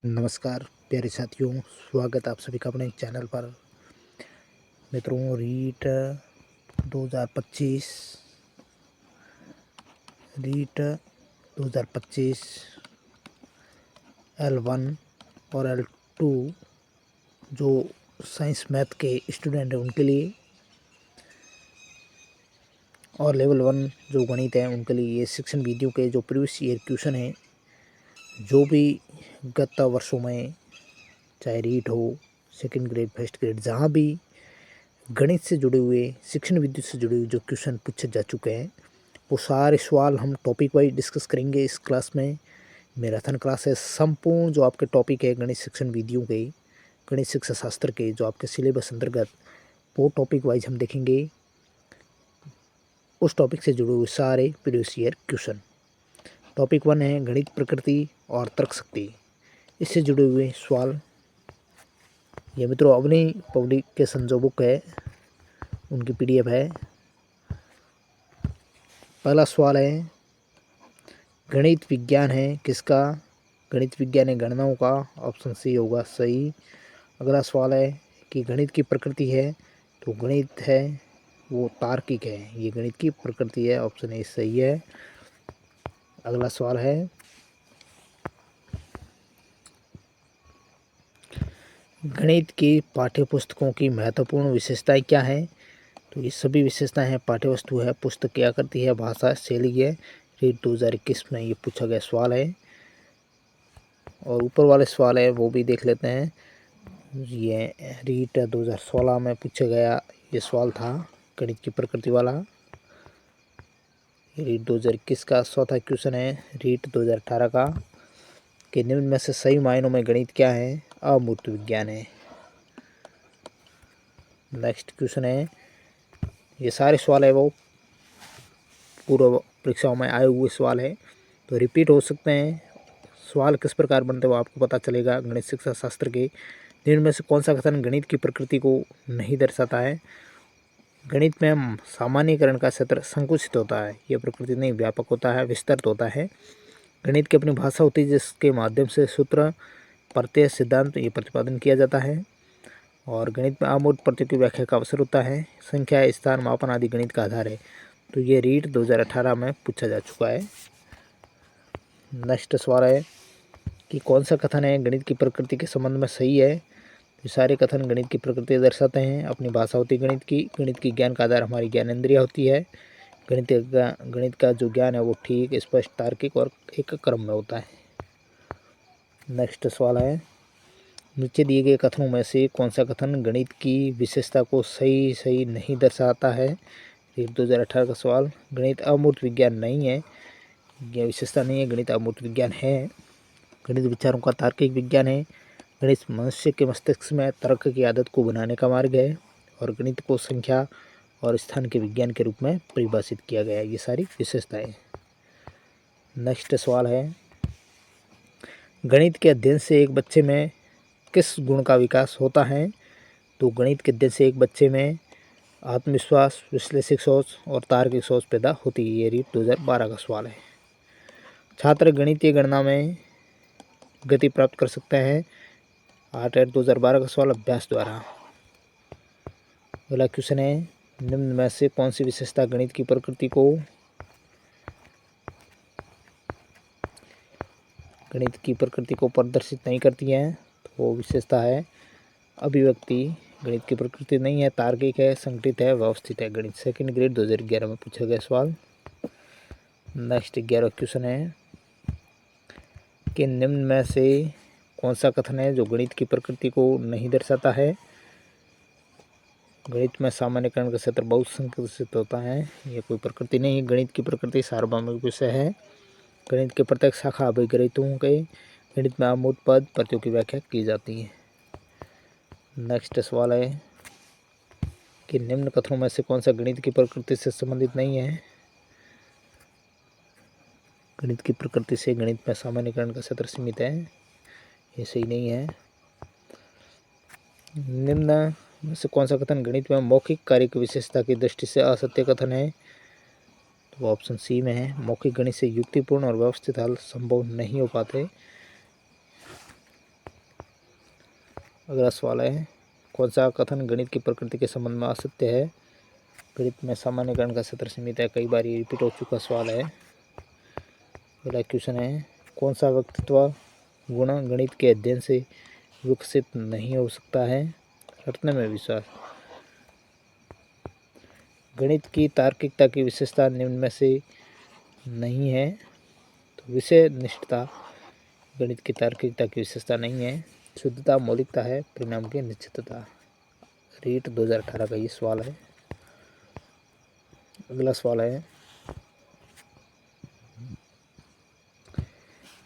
नमस्कार प्यारे साथियों, स्वागत आप सभी का अपने चैनल पर। मित्रों, रीट 2025 L1 और L2 जो साइंस मैथ के स्टूडेंट हैं उनके लिए, और लेवल 1 जो गणित है उनके लिए ये सेक्शन वीडियो के जो प्रीवियस ईयर क्वेश्चन हैं, जो भी गत वर्षों में चाहे रीट हो, सेकंड ग्रेड, फर्स्ट ग्रेड, जहाँ भी गणित से जुड़े हुए, शिक्षण विद्युत से जुड़े हुए जो क्वेश्चन पूछे जा चुके हैं, वो सारे सवाल हम टॉपिक वाइज डिस्कस करेंगे इस क्लास में। मैराथन क्लास है। संपूर्ण जो आपके टॉपिक है गणित शिक्षण विधियों के, गणित शिक्षा शास्त्र के जो आपके सिलेबस अंतर्गत, वो टॉपिक वाइज हम देखेंगे। उस टॉपिक से जुड़े हुए सारे प्रीवियस ईयर क्वेश्चन। टॉपिक 1 है गणित प्रकृति और तर्क शक्ति, इससे जुड़े हुए सवाल। ये मित्रों अवनी पब्लिकेशन जो बुक है उनकी PDF है। पहला सवाल है गणित विज्ञान है किसका? गणित विज्ञान है गणनाओं का। ऑप्शन सी होगा सही। अगला सवाल है कि गणित की प्रकृति है, तो गणित है वो तार्किक है, ये गणित की प्रकृति है। ऑप्शन ए सही है। अगला सवाल है गणित की पाठ्यपुस्तकों की महत्वपूर्ण विशेषताएं क्या है? तो ये सभी विशेषताएं हैं। पाठ्यवस्तु है, पुस्तक क्या करती है, भाषा, शैली है। रीट 2021 में ये पूछा गया सवाल है। और ऊपर वाले सवाल है वो भी देख लेते हैं। ये रीट 2016 में पूछा गया ये सवाल था, गणित की प्रकृति वाला। रीट 2021 का चौथा क्वेश्चन है रीट 2018 का कि निम्न में से सही मायनों में गणित क्या है? अमूर्त विज्ञान है। नेक्स्ट क्वेश्चन है, ये सारे सवाल है वो पूर्व परीक्षाओं में आए हुए सवाल है, तो रिपीट हो सकते हैं। सवाल किस प्रकार बनते हैं वो आपको पता चलेगा। गणित शिक्षा शास्त्र के निम्न में से कौन सा कथन गणित की प्रकृति को नहीं दर्शाता है? गणित में सामान्यीकरण का क्षेत्र संकुचित होता है, यह प्रकृति नहीं व्यापक होता है, विस्तृत होता है। गणित की अपनी भाषा होती है जिसके माध्यम से सूत्र, प्रत्यय, सिद्धांत ये प्रतिपादन किया जाता है। और गणित में अमूर्त प्रत्ययों की व्याख्या का अवसर होता है। संख्या, स्थान, मापन आदि गणित का आधार है। तो ये रीट 2018 में पूछा जा चुका है। नेक्स्ट सवाल है कि कौन सा कथन है गणित की प्रकृति के संबंध में सही है? ये सारे कथन गणित की प्रकृति दर्शाते हैं। अपनी भाषा होती है गणित की ज्ञान का आधार हमारी ज्ञानेंद्रिय होती है। गणित का जो ज्ञान है वो ठीक, स्पष्ट, तार्किक और एक क्रम में होता है। नेक्स्ट सवाल है नीचे दिए गए कथनों में से कौन सा कथन गणित की विशेषता को सही नहीं दर्शाता है? रीट 2018 का सवाल, गणित अमूर्त विज्ञान नहीं है, यह विशेषता नहीं है, गणित अमूर्त विज्ञान है। गणित विचारों का तार्किक विज्ञान है। गणित मनुष्य के मस्तिष्क में तर्क की आदत को बनाने का मार्ग है। और गणित को संख्या और स्थान के विज्ञान के रूप में परिभाषित किया गया है। ये सारी विशेषताएं। नेक्स्ट सवाल है गणित के अध्ययन से एक बच्चे में किस गुण का विकास होता है? तो गणित के अध्ययन से एक बच्चे में आत्मविश्वास, विश्लेषक सोच और तार्किक सोच पैदा होती है। ये रीट 2012 का सवाल है। छात्र गणितीय गणना में गति प्राप्त कर सकते हैं। 8/8/2012 का सवाल, अभ्यास द्वारा। अगला क्वेश्चन है निम्न में से कौन सी विशेषता गणित की प्रकृति को प्रदर्शित नहीं करती है? तो वो विशेषता है अभिव्यक्ति। गणित की प्रकृति नहीं है, तार्किक है, संगठित है, व्यवस्थित है। गणित सेकंड ग्रेड 2011 में पूछा गया सवाल। नेक्स्ट 11 क्वेश्चन है कि निम्न में से कौन सा कथन है जो गणित की प्रकृति को नहीं दर्शाता है? गणित में सामान्यकरण का क्षेत्र बहुत संकुचित होता है, यह कोई प्रकृति नहीं है। गणित की प्रकृति सार्वभौमिक विषय है। गणित के प्रत्येक शाखा अभिगणितों के गणित में अमूर्त पद प्रत्ययों की व्याख्या की जाती है। नेक्स्ट सवाल है कि निम्न कथनों में से कौन सा गणित की प्रकृति से संबंधित नहीं है? गणित की प्रकृति से गणित में सामान्यकरण का क्षेत्र सीमित है, ये सही नहीं है। निम्न में से कौन सा कथन गणित में मौखिक कार्य की विशेषता की दृष्टि से असत्य कथन है? तो ऑप्शन सी में है, मौखिक गणित से युक्तिपूर्ण और व्यवस्थित हल संभव नहीं हो पाते। अगला सवाल है, कौन सा कथन गणित की प्रकृति के संबंध में असत्य है? गणित में सामान्यकरण का क्षेत्र सीमित है, कई बार ये रिपीट हो चुका सवाल है। अगला क्वेश्चन है, कौन सा व्यक्तित्व गुण गणित के अध्ययन से विकसित नहीं हो सकता है? रटने में विश्वास। गणित की तार्किकता की विशेषता निम्न में से नहीं है, तो विषय निष्ठता गणित की तार्किकता की विशेषता नहीं है। शुद्धता मौलिकता है, परिणाम की निश्चितता। रीट 2018 का ये सवाल है। अगला सवाल है,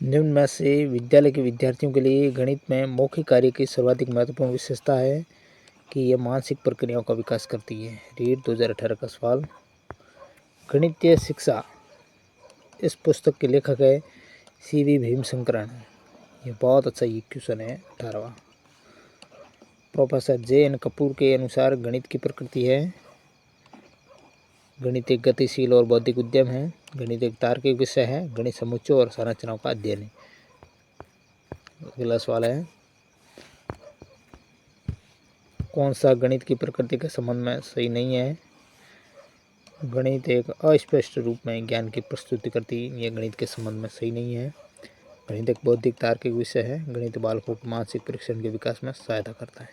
निम्न में से विद्यालय के विद्यार्थियों के लिए गणित में मौखिक कार्य की सर्वाधिक महत्वपूर्ण विशेषता है कि यह मानसिक प्रक्रियाओं का विकास करती है। रीट 2018 का सवाल। गणितीय शिक्षा, इस पुस्तक के लेखक है CV भीमशंकरन। ये बहुत अच्छा ये क्वेश्चन है 18वां। प्रोफेसर JN कपूर के अनुसार गणित की प्रकृति है, गणित एक गतिशील और बौद्धिक उद्यम है, गणित एक तार्किक विषय है, गणित समुच्चयों और संरचनाओं का अध्ययन है। अगला सवाल है, कौन सा गणित की प्रकृति के संबंध में सही नहीं है? गणित एक अस्पष्ट रूप में ज्ञान की प्रस्तुति करती, यह गणित के संबंध में सही नहीं है। गणित एक बौद्धिक तार्किक विषय है, गणित बालकों के मानसिक परीक्षण के विकास में सहायता करता है।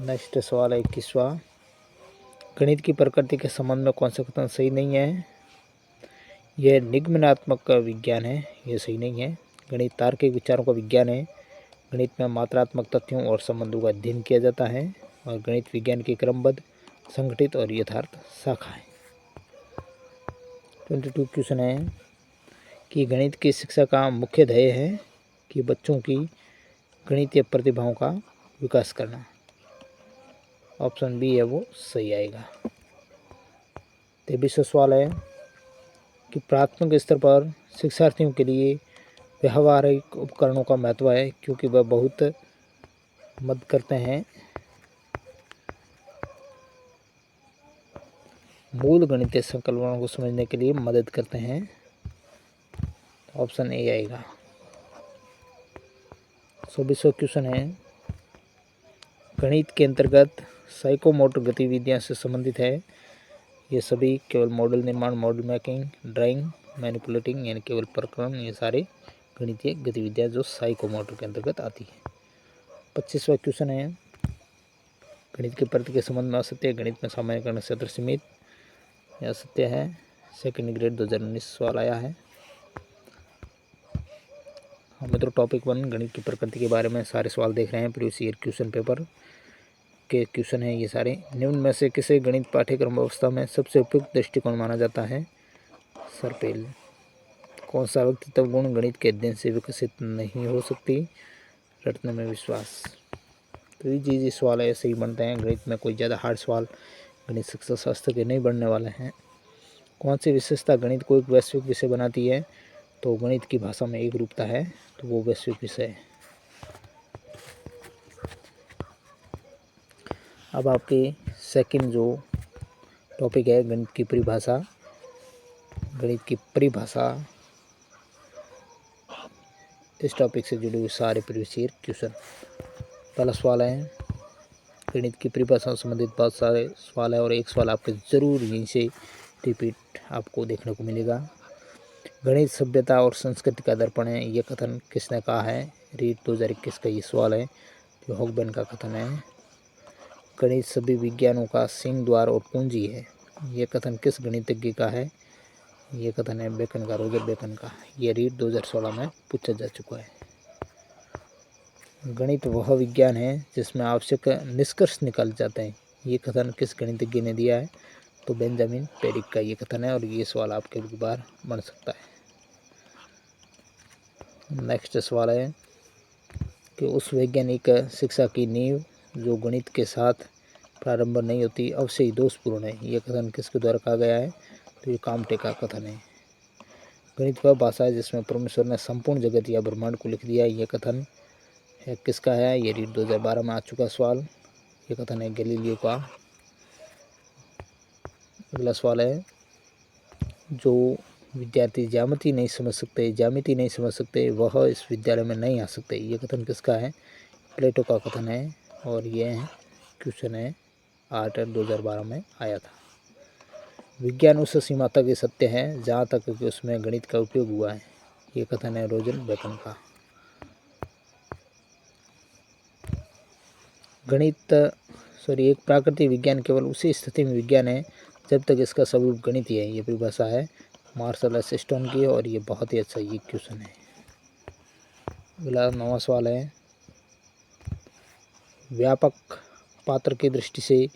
नेक्स्ट सवाल है 21वां। गणित की प्रकृति के संबंध में कौन सा कथन सही नहीं है? यह निगमनात्मक विज्ञान है, यह सही नहीं है। गणित तार्किक विचारों का विज्ञान है, गणित में मात्रात्मक तथ्यों और संबंधों का अध्ययन किया जाता है, और गणित विज्ञान की क्रमबद्ध, संगठित और यथार्थ शाखा है। 22 क्वेश्चन है कि गणित की शिक्षा का मुख्य ध्येय है कि बच्चों की गणितीय प्रतिभाओं का विकास करना। ऑप्शन बी है वो सही आएगा। 23वां सवाल है कि प्राथमिक स्तर पर शिक्षार्थियों के लिए व्यावहारिक उपकरणों का महत्व है क्योंकि वह बहुत मदद करते हैं मूल गणितीय संकल्पनाओं को समझने के लिए मदद करते हैं। ऑप्शन ए आएगा। 24वां क्वेश्चन है, गणित के अंतर्गत साइकोमोटर गतिविधियां से संबंधित है। ये सभी केवल मॉडल निर्माण, मॉडल मेकिंग, ड्राइंग, मैनिपुलेटिंग यानी केवल प्रक्रम, ये सारे गणितीय गतिविधियां जो साइकोमोटर के अंतर्गत आती है। 25वां क्वेश्चन है, गणित के प्रति के संबंध में असत्य, गणित में सामान्यकरण क्षेत्र सीमित, यह असत्य है। सेकेंड ग्रेड 2019 सवाल आया है। हम मित्रों टॉपिक 1 गणित की प्रकृति के बारे में सारे सवाल देख रहे हैं। प्रीवियस ईयर क्वेश्चन पेपर के क्वेश्चन है ये सारे। निम्न में से किसे गणित पाठ्यक्रम व्यवस्था में सबसे उपयुक्त दृष्टिकोण माना जाता है? सरपेल। कौन सा व्यक्तित्व गुण गणित के अध्ययन से विकसित नहीं हो सकती? रटने में विश्वास। तो ये जी सवाल ऐसे ही बनते हैं, गणित में कोई ज़्यादा हार्ड सवाल गणित शिक्षा शास्त्र के नहीं बनने वाले हैं। कौन सी विशेषता गणित को एक वैश्विक विषय बनाती है? तो गणित की भाषा में एक रूपता है, तो वो वैश्विक विषय है। अब आपके सेकंड जो टॉपिक है गणित की परिभाषा। गणित की परिभाषा, इस टॉपिक से जुड़े हुए सारे प्रीवियस ईयर क्वेश्चन। पहला सवाल है, गणित की परिभाषा से संबंधित बहुत सारे सवाल है और एक सवाल आपके ज़रूर यहीं से रिपीट आपको देखने को मिलेगा। गणित सभ्यता और संस्कृति का दर्पण है, ये कथन किसने कहा है? रीट 2021 का ये सवाल है, जो हॉगबेन का कथन है। गणित सभी विज्ञानों का सिंह द्वार और पूंजी है, ये कथन किस गणितज्ञ का है? ये कथन है बेकन का, रोजर बेकन का। ये रीट 2016 में पूछा जा चुका है। गणित वह विज्ञान है जिसमें आवश्यक निष्कर्ष निकाले जाते हैं, ये कथन किस गणितज्ञ ने दिया है? तो बेंजामिन पेरिक का ये कथन है, और ये सवाल आपके बार बन सकता है। नेक्स्ट सवाल है कि उस वैज्ञानिक शिक्षा की नींव जो गणित के साथ प्रारंभ नहीं होती अवश्य ही दोषपूर्ण है, ये कथन किसके द्वारा कहा गया है? तो ये काम्टे का कथन है। गणित वह भाषा है जिसमें परमेश्वर ने संपूर्ण जगत या ब्रह्मांड को लिख दिया, ये कथन है किसका है? ये रीट 2012 में आ चुका सवाल, ये कथन है गैलीलियो का। अगला सवाल है, जो विद्यार्थी ज्यामिति नहीं समझ सकते वह इस विद्यालय में नहीं आ सकते, ये कथन किसका है? प्लेटो का कथन है और ये क्वेश्चन है 8 2012 में आया था। विज्ञान उस सीमा तक ये सत्य है जहाँ तक कि उसमें गणित का उपयोग हुआ है, ये कथन है रोजन बेकन का। एक प्राकृतिक विज्ञान केवल उसी स्थिति में विज्ञान है जब तक इसका स्वरूप गणित ही है, ये परिभाषा है मार्शल एस स्टोन की और ये बहुत ही अच्छा ये क्वेश्चन है। अगला 9वां सवाल है, व्यापक पात्र की दृष्टि से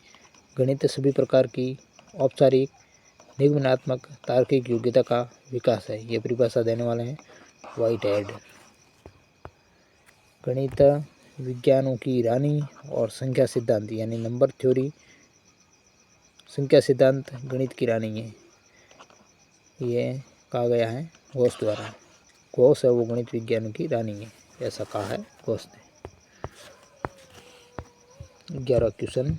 गणित सभी प्रकार की औपचारिक निगमनात्मक तार्किक योग्यता का विकास है, ये परिभाषा देने वाले हैं व्हाइट हेड। गणित विज्ञानों की रानी और संख्या सिद्धांत यानी नंबर थ्योरी, संख्या सिद्धांत गणित की रानी है, ये कहा गया है घोष द्वारा। घोष है वो गणित विज्ञानों की रानी है, ऐसा कहा है घोष ने। 11वां क्वेश्चन,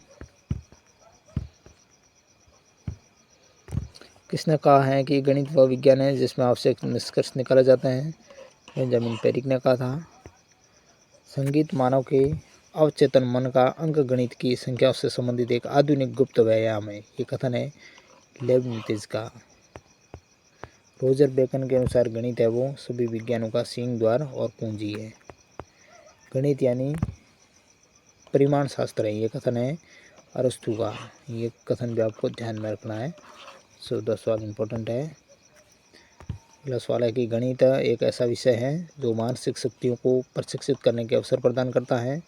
किसने कहा है कि गणित वह विज्ञान है जिसमें आवश्यक निष्कर्ष निकाले जाते हैं? बेंजामिन पेरिक ने कहा था। संगीत मानव के अवचेतन मन का अंक गणित की संख्याओं से संबंधित एक आधुनिक गुप्त व्यायाम है, ये कथन है लेबनिज का। रोजर बेकन के अनुसार गणित है वो सभी विज्ञानों का सिंह द्वार और पूंजी है। गणित यानी परिमाण शास्त्र है, ये कथन है अरस्तु का। ये कथन भी आपको ध्यान में रखना है, 14 सवाल इम्पोर्टेंट है। अगला सवाल है कि गणित एक ऐसा विषय है जो मानसिक शक्तियों को प्रशिक्षित करने के अवसर प्रदान करता है।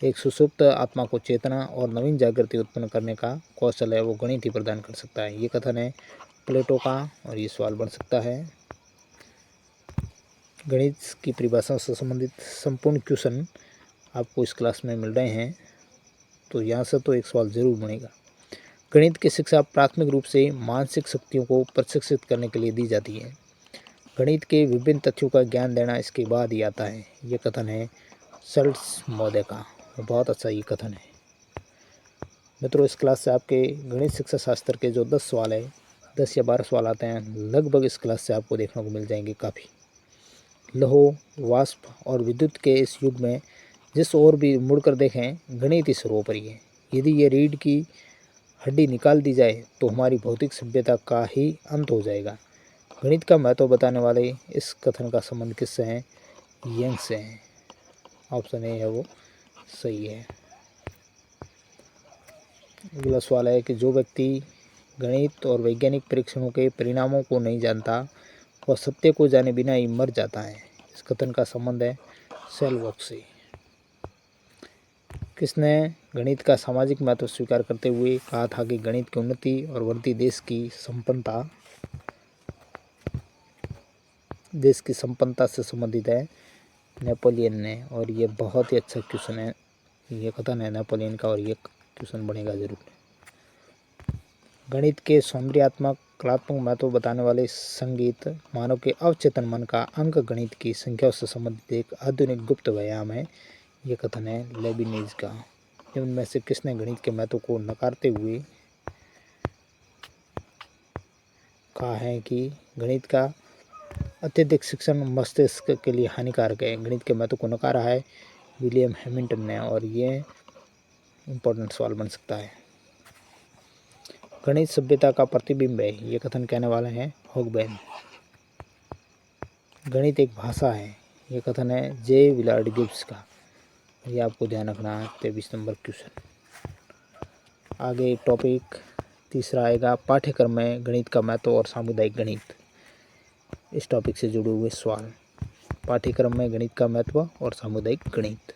एक सुसुप्त आत्मा को चेतना और नवीन जागृति उत्पन्न करने का कौशल है वो गणित ही प्रदान कर सकता है, ये कथन है प्लेटो का और ये सवाल बन सकता है। गणित की परिभाषा से संबंधित संपूर्ण क्वेश्चन आपको इस क्लास में मिल रहे हैं, तो यहाँ से तो एक सवाल जरूर बनेगा। गणित की शिक्षा प्राथमिक रूप से मानसिक शक्तियों को प्रशिक्षित करने के लिए दी जाती है। गणित के विभिन्न तथ्यों का ज्ञान देना इसके बाद ही आता है, ये कथन है सल्ट्स महोदय का। बहुत अच्छा ये कथन है। मित्रों, इस क्लास से आपके गणित शिक्षा शास्त्र के जो 10 सवाल है, 10 या 12 सवाल आते हैं, लगभग इस क्लास से आपको देखने को मिल जाएंगे काफ़ी। लौह, वाष्प और विद्युत के इस युग में जिस ओर भी मुड़कर देखें गणित ही सर्वोपरि है। यदि ये रीढ़ की हड्डी निकाल दी जाए तो हमारी भौतिक सभ्यता का ही अंत हो जाएगा। गणित का महत्व बताने वाले इस कथन का संबंध किससे है? यंग से है। ऑप्शन ए है वो सही है। अगला सवाल है कि जो व्यक्ति गणित और वैज्ञानिक परीक्षणों के परिणामों को नहीं जानता वह सत्य को जाने बिना ही मर जाता है, इस कथन का संबंध है सेलवॉक से। किसने गणित का सामाजिक महत्व स्वीकार करते हुए कहा था कि गणित की उन्नति और वृद्धि देश की संपन्नता से संबंधित है? नेपोलियन ने। और ये बहुत ही अच्छा क्वेश्चन है, ये कथन है नेपोलियन का और ये क्वेश्चन बनेगा जरूर। गणित के सौंदर्यात्मक कलात्मक महत्व बताने वाले संगीत मानव के अवचेतन मन का अंक गणित की संख्याओं से संबंधित एक आधुनिक गुप्त व्यायाम है, ये कथन है लेबिनिज का। इनमें से किसने गणित के महत्व को नकारते हुए कहा है कि गणित का अत्यधिक शिक्षण मस्तिष्क के लिए हानिकारक है? गणित के महत्व को नकारा है विलियम हैमिल्टन ने और ये इम्पोर्टेंट सवाल बन सकता है। गणित सभ्यता का प्रतिबिंब है, ये कथन कहने वाले हैं हॉगबेन। गणित एक भाषा है, ये कथन है जे विलार्ड गिब्स का। ये आपको ध्यान रखना है। 23 नंबर क्वेश्चन। आगे टॉपिक तीसरा आएगा पाठ्यक्रम में गणित का महत्व और सामुदायिक गणित। इस टॉपिक से जुड़े हुए सवाल, पाठ्यक्रम में गणित का महत्व और सामुदायिक गणित।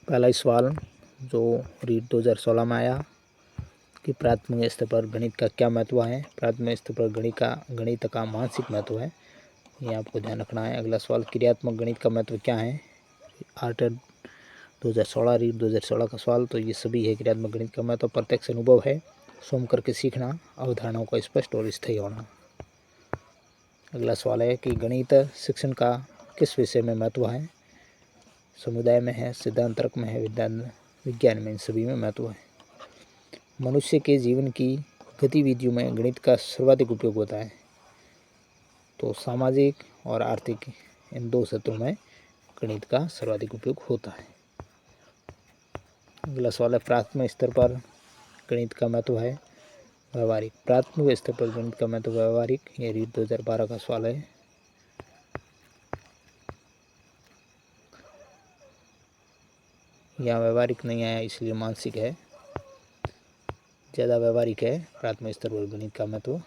पहला सवाल जो रीट 2016 में आया कि प्राथमिक स्तर पर गणित का क्या महत्व है? प्राथमिक स्तर पर गणित का मानसिक महत्व है, ये आपको ध्यान रखना है। अगला सवाल क्रियात्मक गणित का महत्व क्या है? आर्ट 2016 रीट 2016 का सवाल, तो ये सभी है। क्रियात्मक गणित का महत्व प्रत्यक्ष अनुभव है, स्वयं करके सीखना, अवधारणाओं का स्पष्ट और स्थायी होना। अगला सवाल है कि गणित शिक्षण का किस विषय में महत्व है? समुदाय में है, सिद्धांत तर्क में है, विज्ञान में, इन सभी में महत्व है। मनुष्य के जीवन की गतिविधियों में गणित का सर्वाधिक उपयोग होता है, तो सामाजिक और आर्थिक इन दो क्षेत्रों में गणित का सर्वाधिक उपयोग होता है। अगला सवाल है, प्राथमिक स्तर पर गणित का महत्व है व्यवहारिक। प्राथमिक स्तर पर गणित का महत्व व्यवहारिक, ये रीट 2012 का सवाल है। यहाँ व्यवहारिक नहीं आया इसलिए मानसिक है, ज़्यादा व्यवहारिक है प्राथमिक स्तर पर गणित का महत्व।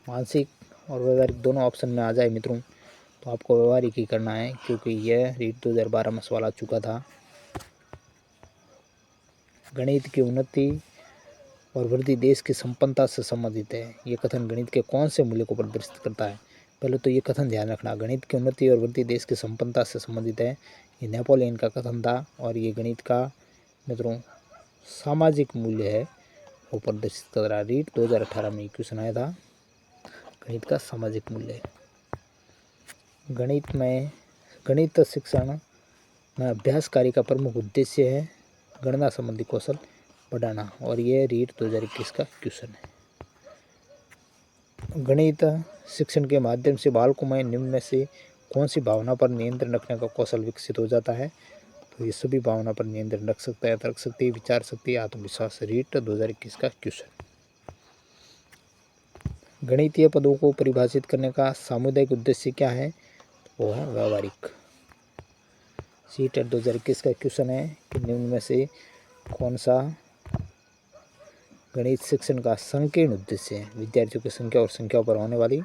मानसिक और व्यवहारिक दोनों ऑप्शन में आ जाए मित्रों तो आपको व्यवहारिक ही करना है, क्योंकि यह रीट 2012 में सवाल आ चुका था। गणित की उन्नति और वृद्धि देश की संपन्नता से संबंधित है। ये कथन गणित के कौन से मूल्य को प्रदर्शित करता है? पहले तो ये कथन ध्यान रखना, गणित की उन्नति और वृद्धि देश की संपन्नता से संबंधित है। ये नेपोलियन का कथन था और ये गणित का मित्रों सामाजिक मूल्य है वो प्रदर्शित कर रहा है। रीट 2018 में क्वेश्चन आया था, गणित का सामाजिक मूल्य। गणित शिक्षण में अभ्यास कार्य का प्रमुख उद्देश्य है गणना संबंधी कौशल बढ़ाना, और यह रीट 2021 का क्वेश्चन है। गणित शिक्षण के माध्यम से बालकों में निम्न में से कौन सी भावना पर नियंत्रण रखने का कौशल विकसित हो जाता है? तो ये सभी भावना पर नियंत्रण रख सकता है, तर्क शक्ति, विचार शक्ति, आत्मविश्वास। रीट 2021 का क्वेश्चन। गणितीय पदों को परिभाषित करने का सामुदायिक उद्देश्य क्या है? वो है व्यवहारिक। सीटेट 2021 का क्वेश्चन है कि निम्न में से कौन सा गणित शिक्षण का संकीर्ण उद्देश्य है? विद्यार्थियों की संख्या और संख्याओं पर होने वाली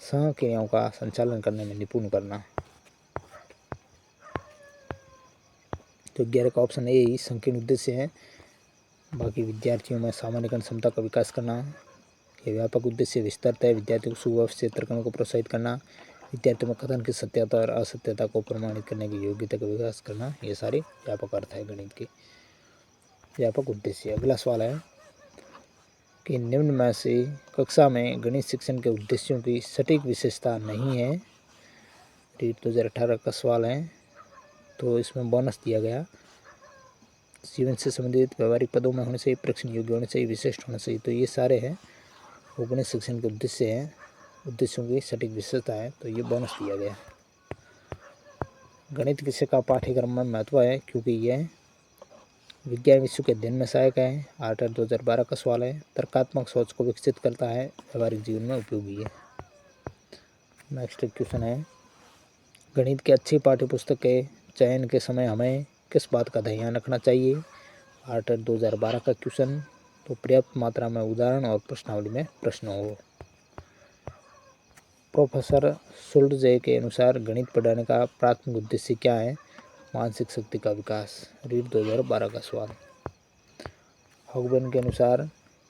सहक्रियाओं का संचालन करने में निपुण करना। तो 11 का ऑप्शन ए ही संकीर्ण उद्देश्य है। बाकी विद्यार्थियों में सामान्यकरण क्षमता का विकास करना। यह व्यापक उद्देश्य विस्तृत है। विद्यार्थियों को सुव्यवस्थित तर्कण को प्रोत्साहित करना, विद्यार्थियों में कथन की सत्यता और असत्यता को प्रमाणित करने की योग्यता का विकास करना, ये सारे व्यापक अर्थ है गणित के व्यापक उद्देश्य। अगला सवाल है कि निम्न में से कक्षा में गणित शिक्षण के उद्देश्यों की सटीक विशेषता नहीं है। रीट 2018 का सवाल है, तो इसमें बोनस दिया गया। जीवन से संबंधित व्यवहारिक पदों में होने चाहिए, परीक्षण योग्य होने चाहिए, विशिष्ट होना चाहिए। तो ये सारे हैं वो गणित शिक्षण के उद्देश्य हैं, उद्देश्यों की सटीक विशेषता है, तो ये बोनस दिया गया। गणित विषय का पाठ्यक्रम में महत्व है क्योंकि यह विज्ञान विषयों के अध्ययन में सहायक है। आर्टर 2012 का सवाल है। तर्कात्मक सोच को विकसित करता है, व्यवहारिक जीवन में उपयोगी है। नेक्स्ट क्वेश्चन है, गणित के अच्छी पाठ्यपुस्तक के चयन के समय हमें किस बात का ध्यान रखना चाहिए? आर्टर 2012 का क्वेश्चन। तो पर्याप्त मात्रा में उदाहरण और प्रश्नावली में प्रश्न हो। प्रोफेसर शुल्टजे के अनुसार गणित पढ़ाने का प्राथमिक उद्देश्य क्या है? मानसिक शक्ति का विकास। रीट 2012 का सवाल। हॉगबर्न के अनुसार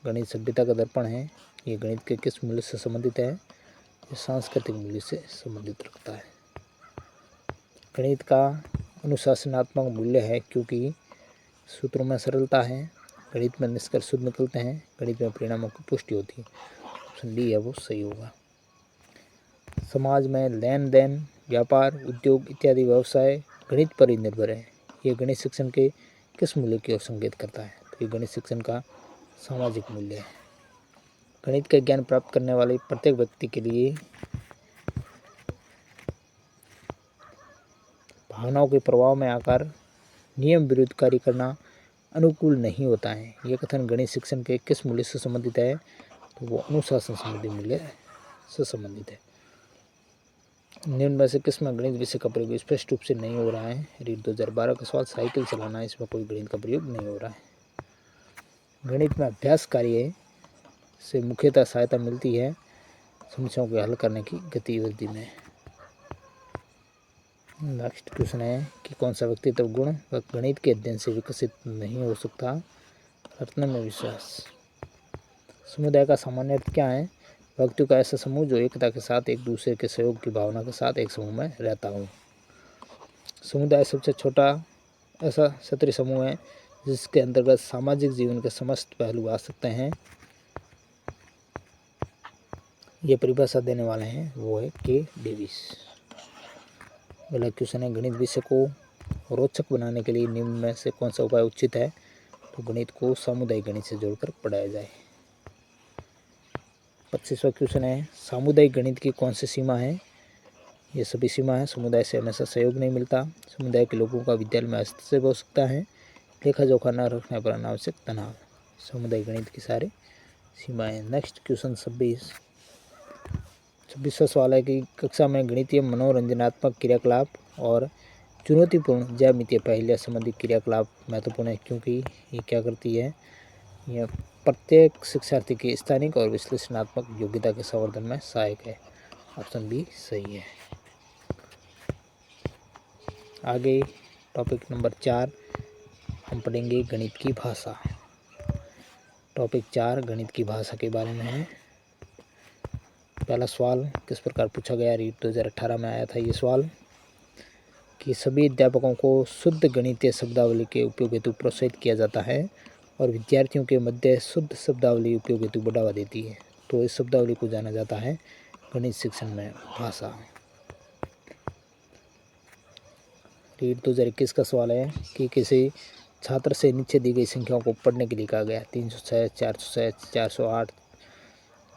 गणित सभ्यता का दर्पण है। ये गणित के किस मूल्य से संबंधित है? ये सांस्कृतिक मूल्य से संबंधित रखता है। गणित का अनुशासनात्मक मूल्य है क्योंकि सूत्रों में सरलता है, गणित में निष्कर्ष शुद्ध निकलते हैं, गणित में परिणामों की पुष्टि होती है। ऑप्शन डी है वो सही होगा। समाज में लेन देन, व्यापार, उद्योग इत्यादि व्यवसाय गणित पर ही निर्भर है। ये गणित शिक्षण के किस मूल्य की ओर संकेत करता है? तो ये गणित शिक्षण का सामाजिक मूल्य है। गणित का ज्ञान प्राप्त करने वाले प्रत्येक व्यक्ति के लिए भावनाओं के प्रभाव में आकर नियम विरुद्ध कार्य करना अनुकूल नहीं होता है। यह कथन गणित शिक्षण के किस मूल्य से संबंधित है? तो वो अनुशासन संबंधी मूल्य से संबंधित है। निम्न में से किसमें गणित विषय का प्रयोग स्पष्ट रूप से नहीं हो रहा है? रीट 2012 का सवाल। साइकिल चलाना, इसमें कोई गणित का प्रयोग नहीं हो रहा है। गणित में अभ्यास कार्य से मुख्यतः सहायता मिलती है समस्याओं के हल करने की गतिविधि में। नेक्स्ट क्वेश्चन है कि कौन सा व्यक्तित्व गुण गणित के अध्ययन से विकसित नहीं हो सकता? आत्मविश्वास। समुदाय का सामान्य अर्थ क्या है? व्यक्तियों का ऐसा समूह जो एकता के साथ एक दूसरे के सहयोग की भावना के साथ एक समूह में रहता हो। समुदाय सबसे छोटा ऐसा क्षत्रिय समूह है जिसके अंतर्गत सामाजिक जीवन के समस्त पहलू आ सकते हैं। ये परिभाषा देने वाले हैं वो है के डेविस। अगला क्वेश्चन है, गणित विषय को रोचक बनाने के लिए निम्न में से कौन सा उपाय उचित है? तो गणित को सामुदायिक गणित से जोड़कर पढ़ाया जाए। 25वां क्वेश्चन है, सामुदायिक गणित की कौन सी सीमा है? ये सभी सीमा है। समुदाय से हमेशा सहयोग नहीं मिलता। समुदाय के लोगों का विद्यालय में हस्तक्षेप हो सकता है। लेखा जोखा न रखने पर अनावश्यक तनाव। समुदाय गणित की सारी सीमाएं। नेक्स्ट क्वेश्चन 26वां सवाल है कि कक्षा में गणितीय मनोरंजनात्मक क्रियाकलाप और चुनौतीपूर्ण ज्यामितीय पहेलियाँ संबंधी क्रियाकलाप महत्वपूर्ण है, क्योंकि ये क्या करती है, यह प्रत्येक शिक्षार्थी की स्थानिक और विश्लेषणात्मक योग्यता के संवर्धन में सहायक है। ऑप्शन बी सही है। आगे टॉपिक नंबर 4 हम पढ़ेंगे गणित की भाषा। टॉपिक 4 गणित की भाषा के बारे में है। पहला सवाल किस प्रकार पूछा गया, रीट 2018 में आया था ये सवाल कि सभी अध्यापकों को शुद्ध गणितीय शब्दावली के उपयोग हेतु प्रोत्साहित किया जाता है और विद्यार्थियों के मध्य शुद्ध शब्दावली उपयोग हेतु बढ़ावा देती है। तो इस शब्दावली को जाना जाता है गणित शिक्षण में भाषा। रीट 2021 का सवाल है कि किसी छात्र से नीचे दी गई संख्याओं को पढ़ने के लिए कहा गया, 306, 406, 408,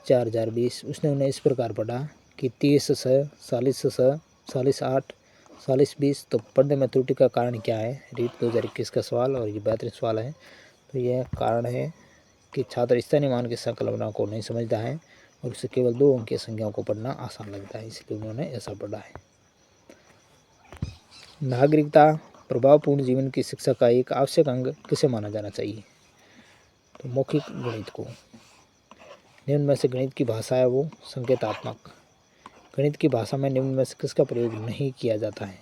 4020। उसने उन्हें इस प्रकार पढ़ा कि 30 40 40 40 20। तो पढ़ने में त्रुटि का कारण क्या है? रीट 2021 का सवाल और ये बेहतरीन सवाल है। तो यह कारण है कि छात्र स्थानीय मान की संकल्पना को नहीं समझता है और उसे केवल 2 अंक की संख्याओं को पढ़ना आसान लगता है, इसलिए उन्होंने ऐसा पढ़ा है। नागरिकता प्रभावपूर्ण जीवन की शिक्षा का एक आवश्यक अंग किसे माना जाना चाहिए? तो मौखिक गणित को। निम्न में से गणित की भाषा है वो संकेतात्मक। गणित की भाषा में निम्न में से किसका प्रयोग नहीं किया जाता है?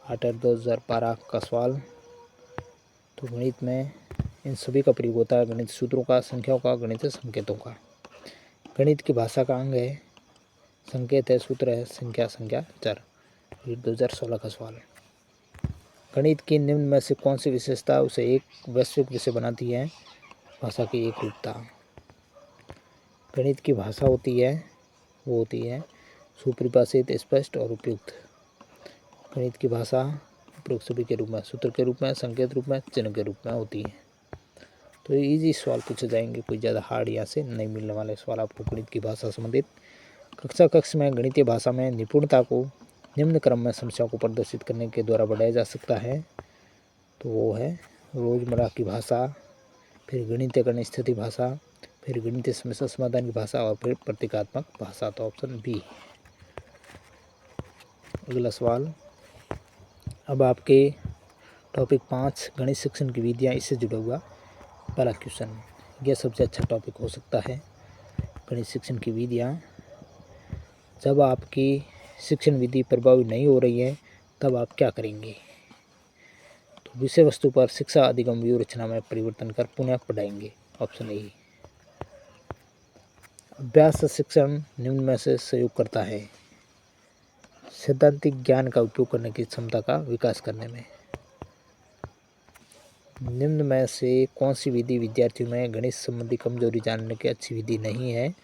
8/2012 का सवाल। तो गणित में इन सभी का प्रयोग होता है, गणित सूत्रों का, संख्याओं का, गणित संकेतों का। गणित की भाषा का अंग है संकेत है, सूत्र है, संख्या, चर। 2016 का सवाल। गणित की निम्न में से कौन सी विशेषता उसे एक वैश्विक विषय बनाती है? भाषा की एक रूपता। गणित की भाषा होती है वो होती है सुपरिभाषित, स्पष्ट और उपयुक्त। गणित की भाषा उपयुक्त सभी के रूप में, सूत्र के रूप में, संकेत रूप में, चिन्ह के रूप में होती है। तो इजी सवाल पूछे जाएंगे, कोई ज़्यादा हार्ड यहाँ से नहीं मिलने वाले सवाल आपको गणित की भाषा संबंधित। कक्षा में गणितीय भाषा में निपुणता को निम्न क्रम में समस्याओं को प्रदर्शित करने के द्वारा बढ़ाया जा सकता है। तो वो है रोजमर्रा की भाषा, फिर गणितीय गणित स्थिति भाषा, फिर गणितीय समस्या समाधान की भाषा और फिर प्रतीकात्मक भाषा। तो ऑप्शन बी। अगला सवाल अब आपके टॉपिक 5 गणित शिक्षण की विधियाँ, इससे जुड़ा हुआ पहला क्वेश्चन। यह सबसे अच्छा टॉपिक हो सकता है। गणित शिक्षण की विधियाँ, जब आपकी शिक्षण विधि प्रभावी नहीं हो रही है तब आप क्या करेंगे? तो विषय वस्तु पर शिक्षा अधिगम व्यूह रचना में परिवर्तन कर पुनः पढ़ाएंगे। Option A. अभ्यास शिक्षण निम्न में से सहयोग करता है? सैद्धांतिक ज्ञान का उपयोग करने की क्षमता का विकास करने में। निम्न में से कौन सी विधि विद्यार्थियों में गणित संबंधी कमजोरी जानने की अच्छी विधि नहीं है?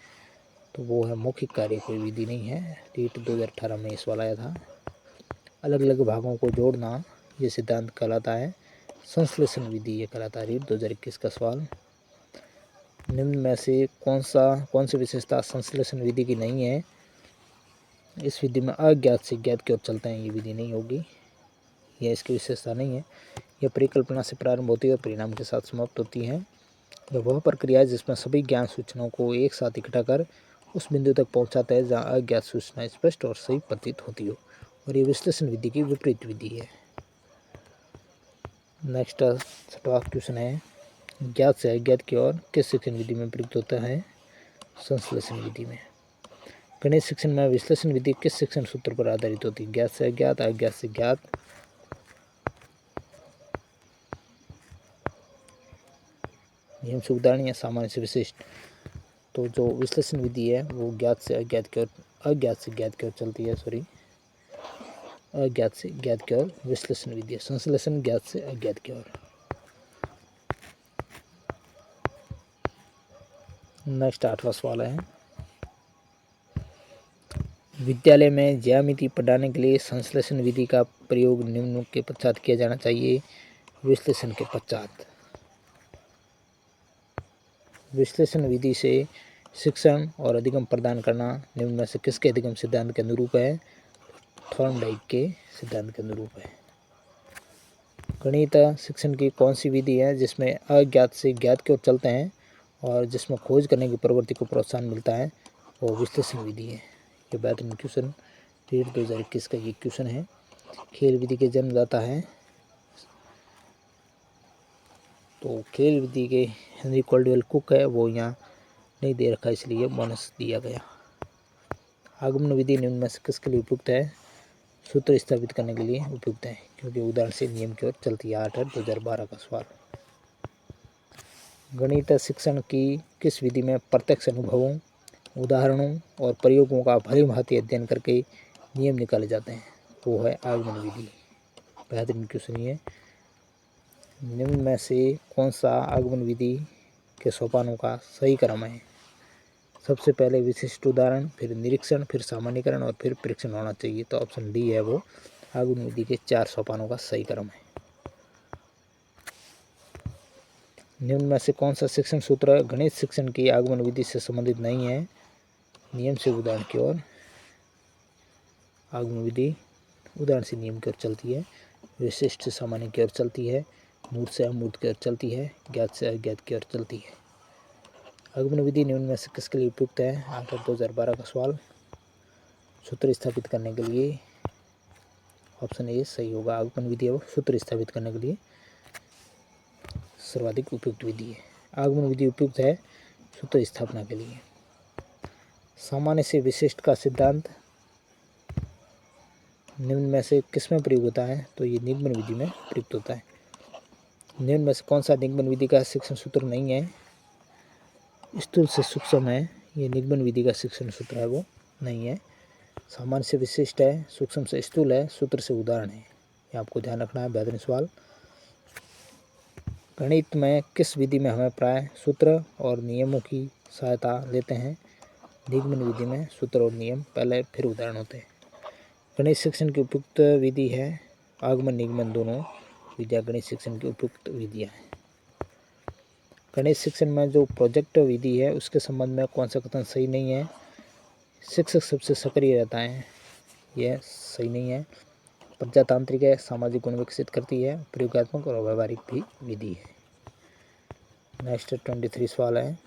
तो वो है मौखिक कार्य, कोई विधि नहीं है। रीट 2018 में इस वाला आया था। अलग अलग भागों को जोड़ना ये सिद्धांत कहलाता है संश्लेषण विधि, ये कहलाता है। रीट 2021 का सवाल। निम्न में से कौन सी विशेषता संश्लेषण विधि की नहीं है? इस विधि में अज्ञात से ज्ञात की ओर चलते हैं, ये विधि नहीं होगी, यह इसकी विशेषता नहीं है। यह परिकल्पना से प्रारंभ होती है और परिणाम के साथ समाप्त होती है। यह वह प्रक्रिया है जिसमें सभी ज्ञान सूचनाओं को एक साथ इकट्ठा कर उस बिंदु तक पहुंचाता है जहां अज्ञात सूचना स्पष्ट और सही प्रतीत होती हो, और ये विश्लेषण विधि की विपरीत विधि है। नेक्स्ट 6वां क्वेश्चन है, ज्ञात से अज्ञात की ओर किस शिक्षण विधि में प्रयुक्त होता है? संश्लेषण विधि में। गणित शिक्षण में विश्लेषण विधि किस शिक्षण सूत्र पर आधारित होती है? ज्ञात से अज्ञात, अज्ञात से ज्ञात, नियम से उदाहरण या सामान्य से विशिष्ट। तो जो विश्लेषण विधि है वो ज्ञात से अज्ञात की ओर, अज्ञात से ज्ञात की ओर चलती है, अज्ञात से ज्ञात की ओर विश्लेषण विधि है। संश्लेषण ज्ञात से अज्ञात की ओर। नेक्स्ट 8वां सवाल है, विद्यालय में ज्यामिति पढ़ाने के लिए संश्लेषण विधि का प्रयोग निम्न के पश्चात किया जाना चाहिए। विश्लेषण के पश्चात। विश्लेषण विधि से शिक्षण और अधिगम प्रदान करना निम्न में से किसके अधिगम सिद्धांत के अनुरूप है? थॉर्नडाइक के सिद्धांत के अनुरूप है। गणित शिक्षण की कौन सी विधि है जिसमें अज्ञात से ज्ञात की ओर चलते हैं और जिसमें खोज करने की प्रवृत्ति को प्रोत्साहन मिलता है? वो विश्लेषण विधि है। ये बेहतरीन क्वेश्चन रीट 2021 का ये क्वेश्चन है। खेल विधि के जन्मदाता है, तो खेल विधि के हेनरी कॉल्डवेल कुक है, वो यहाँ नहीं दे रखा इसलिए बोनस दिया गया। आगमन विधि निम्न में से किसके लिए उपयुक्त है? सूत्र स्थापित करने के लिए उपयुक्त है, क्योंकि उदाहरण से नियम की ओर चलती है। 8/2012 का सवाल। गणित शिक्षण की किस विधि में प्रत्यक्ष अनुभवों, उदाहरणों और प्रयोगों का भली भांति अध्ययन करके नियम निकाले जाते हैं? वो है आगमन विधि। बेहतरीन क्वेश्चन ये। निम्न में से कौन सा आगमन विधि के सोपानों का सही क्रम है? सबसे पहले विशिष्ट उदाहरण, फिर निरीक्षण, फिर सामान्यीकरण और फिर परीक्षण होना चाहिए। तो ऑप्शन डी है वो आगमन विधि के 4 सोपानों का सही क्रम है। निम्न में से कौन सा शिक्षण सूत्र गणित शिक्षण की आगमन विधि से संबंधित नहीं है? नियम से उदाहरण की ओर। आगमन विधि उदाहरण से नियम की ओर चलती है, विशिष्ट से सामान्य की ओर चलती है, मूर्त से अमूर्त की ओर चलती है, ज्ञात से अज्ञात की ओर चलती है। आगमन विधि निम्न में से किसके लिए उपयुक्त है? 8/2012 का सवाल। सूत्र स्थापित करने के लिए ऑप्शन ए सही होगा। आगमन विधि है वो सूत्र स्थापित करने के लिए सर्वाधिक उपयुक्त विधि है। आगमन विधि उपयुक्त है सूत्र स्थापना के लिए। सामान्य से विशिष्ट का सिद्धांत निम्न में से किसमें प्रयोग होता है? तो ये निगमन विधि में प्रयुक्त होता है। निम्न में से कौन सा निगमन विधि का शिक्षण सूत्र नहीं है? स्थूल से सूक्ष्म है, ये निगमन विधि का शिक्षण सूत्र है वो नहीं है। सामान्य से विशिष्ट है, सूक्ष्म से स्थूल है, सूत्र से उदाहरण है। ये आपको ध्यान रखना है। बेहतरीन सवाल। गणित में किस विधि में हमें प्राय सूत्र और नियमों की सहायता लेते हैं? निगमन विधि में सूत्र और नियम पहले फिर उदाहरण होते हैं। गणित शिक्षण की उपयुक्त विधि है आगमन निगमन दोनों विधियाँ गणित शिक्षण की उपयुक्त विधियाँ हैं। गणित शिक्षण में जो प्रोजेक्ट विधि है उसके संबंध में कौन सा कथन सही नहीं है? शिक्षक सबसे सक्रिय रहता है, यह सही नहीं है। प्रजातांत्रिक है, सामाजिक गुण विकसित करती है, प्रयोगात्मक और व्यवहारिक भी विधि है। नेक्स्ट 23 सवाल है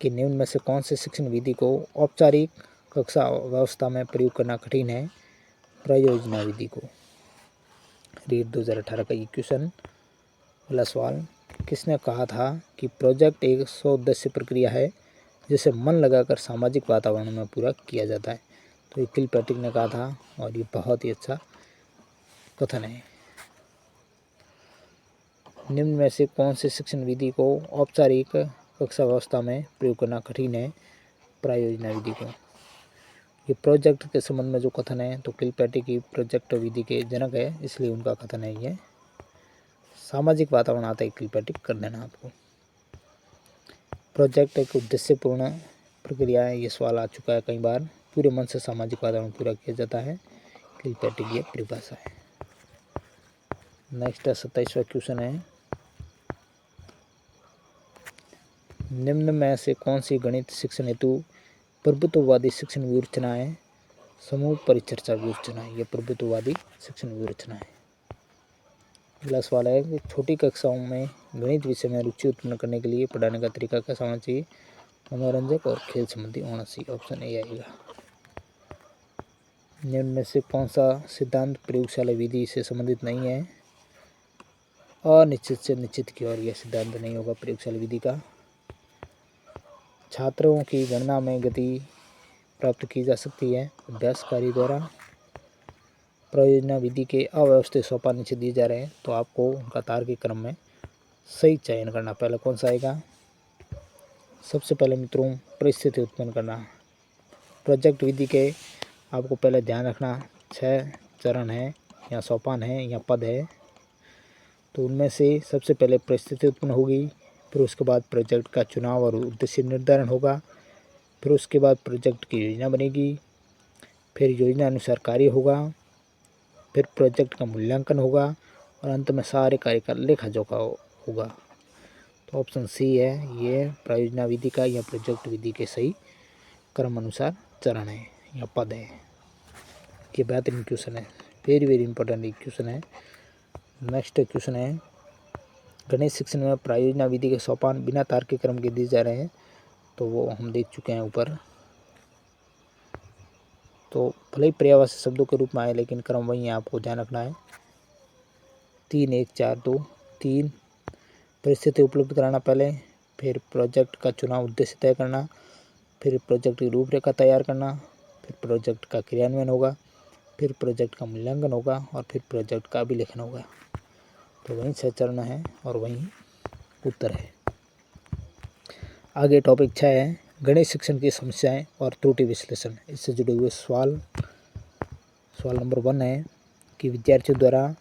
कि निम्न में से कौन से शिक्षण विधि को औपचारिक कक्षा व्यवस्था में प्रयोग करना कठिन है? प्रयोजना विधि को। रीट 2018 का ये क्वेश्चन। पहला सवाल, किसने कहा था कि प्रोजेक्ट एक सौउद्देश्य प्रक्रिया है जिसे मन लगाकर सामाजिक वातावरण में पूरा किया जाता है? तो ये किलपैट्रिक ने कहा था और ये बहुत ही अच्छा कथन है। निम्न में से कौन से शिक्षण विधि को औपचारिक कक्षा व्यवस्था में प्रयोग करना कठिन है? प्रायोजना विधि को। ये प्रोजेक्ट के संबंध में जो कथन है तो किलपैट्रिक की प्रोजेक्ट विधि के जनक है, इसलिए उनका कथन है ये। सामाजिक वातावरण आता है किलपैट्रिक कर देना आपको। प्रोजेक्ट एक उद्देश्यपूर्ण प्रक्रिया है, ये सवाल आ चुका है कई बार। पूरे मन से सामाजिक वातावरण पूरा किया जाता है, किलपैट्रिक ये परिभाषा है। नेक्स्ट 27वां क्वेश्चन है, निम्न में से कौन सी गणित शिक्षण हेतु प्रभुत्ववादी शिक्षण व्यूहरचना है? समूह परिचर्चा व्यूहरचना है, ये प्रभुत्ववादी शिक्षण व्यूहरचना है। अगला सवाल है कि छोटी कक्षाओं में गणित विषय में रुचि उत्पन्न करने के लिए पढ़ाने का तरीका कैसा होना चाहिए? मनोरंजक और खेल संबंधी होना चाहिए। ऑप्शन ए आएगा। निम्न में से कौन सा सिद्धांत प्रयोगशाला विधि से संबंधित नहीं है? अनिश्चित से निश्चित की ओर यह सिद्धांत नहीं होगा प्रयोगशाला विधि का। छात्रों की गणना में गति प्राप्त की जा सकती है अभ्यास कार्य द्वारा। प्रयोजना विधि के अव्यवस्थित सोपान नीचे दिए जा रहे हैं, तो आपको उनका तार्किक क्रम में सही चयन करना। पहले कौन सा आएगा? सबसे पहले मित्रों परिस्थिति उत्पन्न करना। प्रोजेक्ट विधि के आपको पहले ध्यान रखना 6 चरण है या सोपान है या पद है, तो उनमें से सबसे पहले परिस्थिति उत्पन्न होगी, फिर उसके बाद प्रोजेक्ट का चुनाव और उद्देश्य निर्धारण होगा, फिर उसके बाद प्रोजेक्ट की योजना बनेगी, फिर योजना अनुसार कार्य होगा, फिर प्रोजेक्ट का मूल्यांकन होगा और अंत में सारे कार्य का लेखा जोखा होगा। तो ऑप्शन सी है, ये प्रायोजना विधि का या प्रोजेक्ट विधि के सही क्रम अनुसार चरण है या पद है। ये बेहतरीन क्वेश्चन है, वेरी वेरी इंपॉर्टेंट क्वेश्चन है। नेक्स्ट क्वेश्चन है, गणित शिक्षण में प्रायोजना विधि के सोपान बिना तार्किक क्रम के दिए जा रहे हैं, तो वो हम देख चुके हैं ऊपर। तो भले ही पर्यायवाची शब्दों के रूप में आए लेकिन क्रम वही है, आपको ध्यान रखना है। 3 1 4 2 3 परिस्थिति उपलब्ध कराना पहले, फिर प्रोजेक्ट का चुनाव उद्देश्य तय करना, फिर प्रोजेक्ट की रूपरेखा तैयार करना, फिर प्रोजेक्ट का क्रियान्वयन होगा, फिर प्रोजेक्ट का मूल्यांकन होगा और फिर प्रोजेक्ट का अभिलेखन होगा। तो वही 6 चरण है और वही उत्तर है। आगे टॉपिक 6 है, गणित शिक्षण की समस्याएं और त्रुटि विश्लेषण। इससे जुड़े हुए सवाल नंबर 1 है कि विद्यार्थियों द्वारा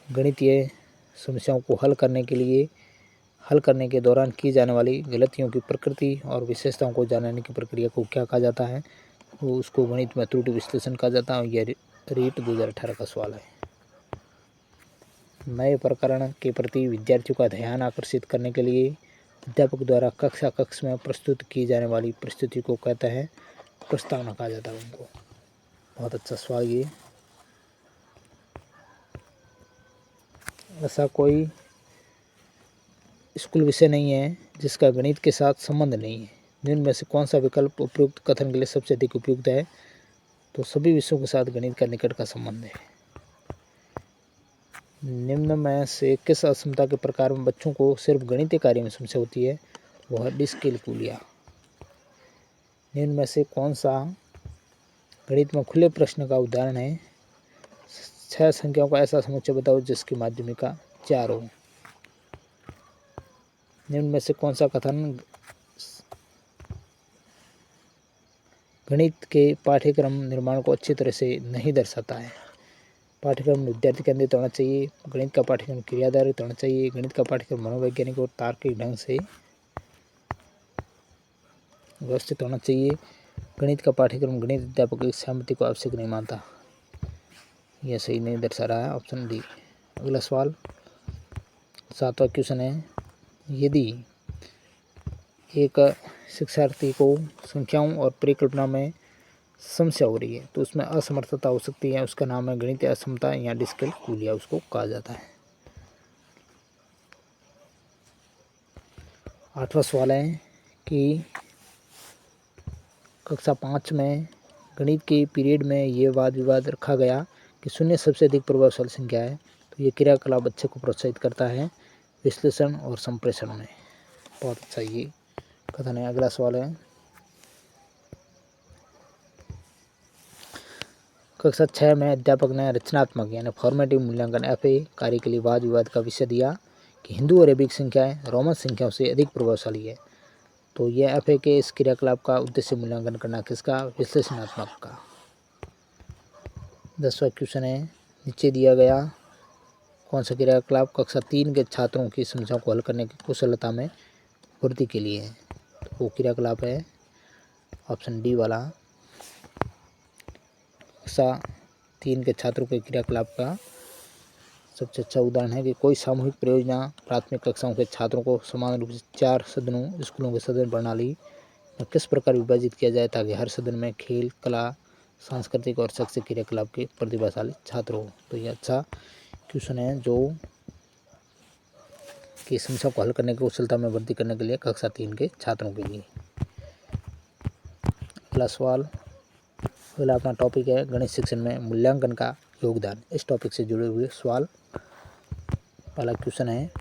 गणितीय समस्याओं को हल करने के दौरान की जाने वाली गलतियों की प्रकृति और विशेषताओं को जानने की प्रक्रिया को क्या कहा जाता है, वो उसको गणित में त्रुटि विश्लेषण कहा जाता है। यह रीट 2018 का सवाल है। नए प्रकरण के प्रति विद्यार्थियों का ध्यान आकर्षित करने के लिए अध्यापक द्वारा कक्ष में प्रस्तुत की जाने वाली प्रस्तुति को कहते हैं प्रस्तावना कहा जाता है उनको। बहुत अच्छा सवाल ये। ऐसा कोई स्कूल विषय नहीं है जिसका गणित के साथ संबंध नहीं है। निम्न में से कौन सा विकल्प उपयुक्त कथन के लिए सबसे अधिक उपयुक्त है, तो सभी विषयों के साथ गणित का निकट का संबंध है। निम्न में से किस असमता के प्रकार में बच्चों को सिर्फ गणितीय कार्य में समस्या होती है, वह है डिस्कैल्कुलिया। निम्न में से कौन सा गणित में खुले प्रश्न का उदाहरण है। 6 संख्याओं का ऐसा समुच्चय बताओ जिसकी माध्यमिका 4 हो। निम्न में से कौन सा कथन गणित के पाठ्यक्रम निर्माण को अच्छी तरह से नहीं दर्शाता है। पाठ्यक्रम विद्यार्थी केंद्रित होना चाहिए, गणित का पाठ्यक्रम क्रिया आधारित होना चाहिए, गणित का पाठ्यक्रम मनोवैज्ञानिक और तार्किक ढंग से व्यवस्थित होना चाहिए, गणित का पाठ्यक्रम गणित अध्यापक की सहमति को आवश्यक नहीं मानता। यह सही नहीं दर्शा रहा है, ऑप्शन डी। अगला सवाल 7वां क्वेश्चन है, यदि एक शिक्षार्थी को संख्याओं और परिकल्पना में समस्या हो रही है तो उसमें असमर्थता हो सकती है, उसका नाम है गणितीय असमता या डिस्कैल्कुलिया उसको कहा जाता है। 8वां सवाल है कि कक्षा 5 में गणित के पीरियड में ये वाद विवाद रखा गया कि शून्य सबसे अधिक प्रभावशाली संख्या है, तो ये क्रियाकलाप बच्चे को प्रोत्साहित करता है विश्लेषण और संप्रेषण में। बहुत अच्छा ये कथन है। अगला सवाल है, कक्षा 6 में अध्यापक ने रचनात्मक यानी फॉर्मेटिव मूल्यांकन FA कार्य के लिए वाद विवाद का विषय दिया कि हिंदू और अरेबिक संख्याएं रोमन संख्याओं से अधिक प्रभावशाली है। तो यह FA के इस क्रियाकलाप का उद्देश्य मूल्यांकन करना किसका, विश्लेषणात्मक का। 10वां क्वेश्चन है, नीचे दिया गया कौन सा क्रियाकलाप कक्षा 3 के छात्रों की समस्याओं को हल करने की कुशलता में वृद्धि के लिए है, तो वो क्रियाकलाप है ऑप्शन डी वाला। कक्षा 3 के छात्रों के क्रियाकलाप का सबसे अच्छा उदाहरण है कि कोई सामूहिक परियोजना प्राथमिक कक्षाओं के छात्रों को समान रूप से 4 सदनों स्कूलों के सदन प्रणाली में किस प्रकार विभाजित किया जाए ताकि हर सदन में खेल, कला, सांस्कृतिक और शैक्षिक क्रियाकलाप के प्रतिभाशाली छात्र हो। तो ये अच्छा क्वेश्चन है जो कि समस्या को हल करने की कुशलता में वृद्धि करने के लिए कक्षा 3 के छात्रों के लिए। अगला सवाल, अगला अपना टॉपिक है गणित शिक्षण में मूल्यांकन का योगदान। इस टॉपिक से जुड़े हुए सवाल। पहला क्वेश्चन है,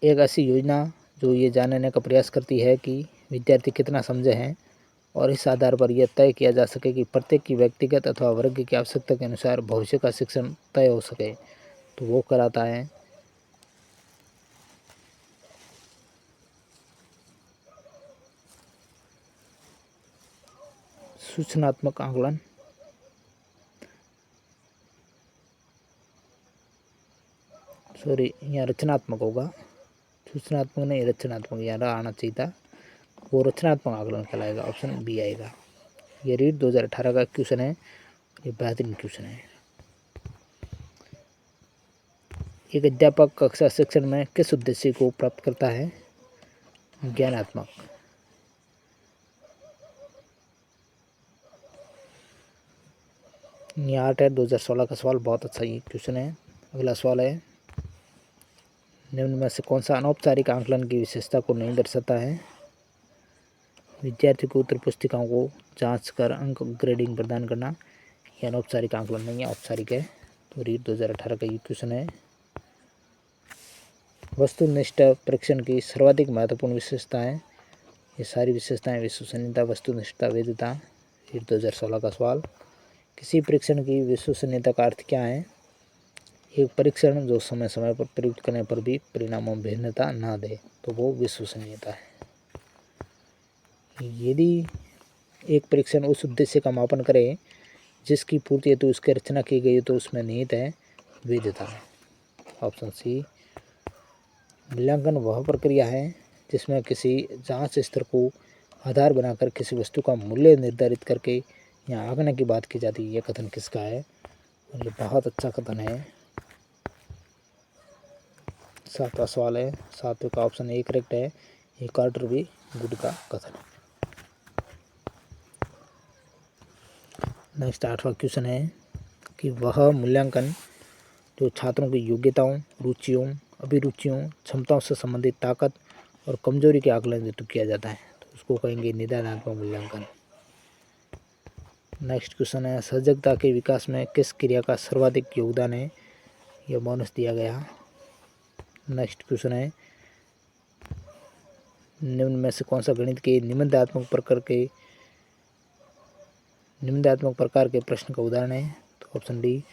एक ऐसी योजना जो ये जानने का प्रयास करती है कि विद्यार्थी कितना समझे हैं और इस आधार पर यह तय किया जा सके कि प्रत्येक की व्यक्तिगत अथवा वर्ग की आवश्यकता के अनुसार भविष्य का शिक्षण तय हो सके, तो वो कराता है सूचनात्मक आकलन। सॉरी, यहाँ रचनात्मक होगा, सूचनात्मक नहीं रचनात्मक, यहाँ आना चाहिए था, वो रचनात्मक आकलन कहलाएगा, ऑप्शन बी आएगा। ये रीट 2018 का क्वेश्चन है, ये बेहतरीन क्वेश्चन है। एक अध्यापक कक्षा शिक्षण में किस उद्देश्य को प्राप्त करता है? ज्ञानात्मक। ये 8 है 2016 का सवाल, बहुत अच्छा ये क्वेश्चन है। अगला सवाल है, निम्न में से कौन सा अनौपचारिक आंकलन की विशेषता को नहीं दर्शाता है? विद्यार्थी को उत्तर पुस्तिकाओं को जांच कर अंक ग्रेडिंग प्रदान करना। यह अनौपचारिक आंकलन नहीं है, औपचारिक है। तो रीट 2018 का ये क्वेश्चन है। वस्तुनिष्ठ परीक्षण की सर्वाधिक महत्वपूर्ण विशेषताएं। ये सारी विशेषताएं विश्वसनीयता, वस्तुनिष्ठता, वैधता। रीट 2016 का सवाल। किसी परीक्षण की विश्वसनीयता का अर्थ क्या है? एक परीक्षण जो समय समय पर प्रयुक्त करने पर भी परिणामों में भिन्नता ना दे तो वो विश्वसनीयता है। यदि एक परीक्षण उस उद्देश्य का मापन करे जिसकी पूर्ति हेतु उसकी रचना की गई तो उसमें निहित है वैधता। Option C. मूल्यांकन वह प्रक्रिया है जिसमें किसी जांच स्तर को आधार बनाकर किसी वस्तु का मूल्य निर्धारित करके या आंकने की बात की जाती है। यह कथन किसका है? और ये बहुत अच्छा कथन है। 7वां सवाल है, 7वें का ऑप्शन ए करेक्ट है। ये कार्टर भी गुड का कथन है। नेक्स्ट 8वां क्वेश्चन है कि वह मूल्यांकन जो छात्रों की योग्यताओं, रुचियों, अभिरुचियों, क्षमताओं से संबंधित ताकत और कमजोरी के आकलन हेतु किया जाता है तो उसको कहेंगे निदानात्मक मूल्यांकन। नेक्स्ट क्वेश्चन है, सर्जकता के विकास में किस क्रिया का सर्वाधिक योगदान है? यह बोनस दिया गया। नेक्स्ट क्वेश्चन है, निम्न में से कौन सा गणित के निम्नात्मक प्रकार के प्रश्न का उदाहरण है? तो ऑप्शन डी।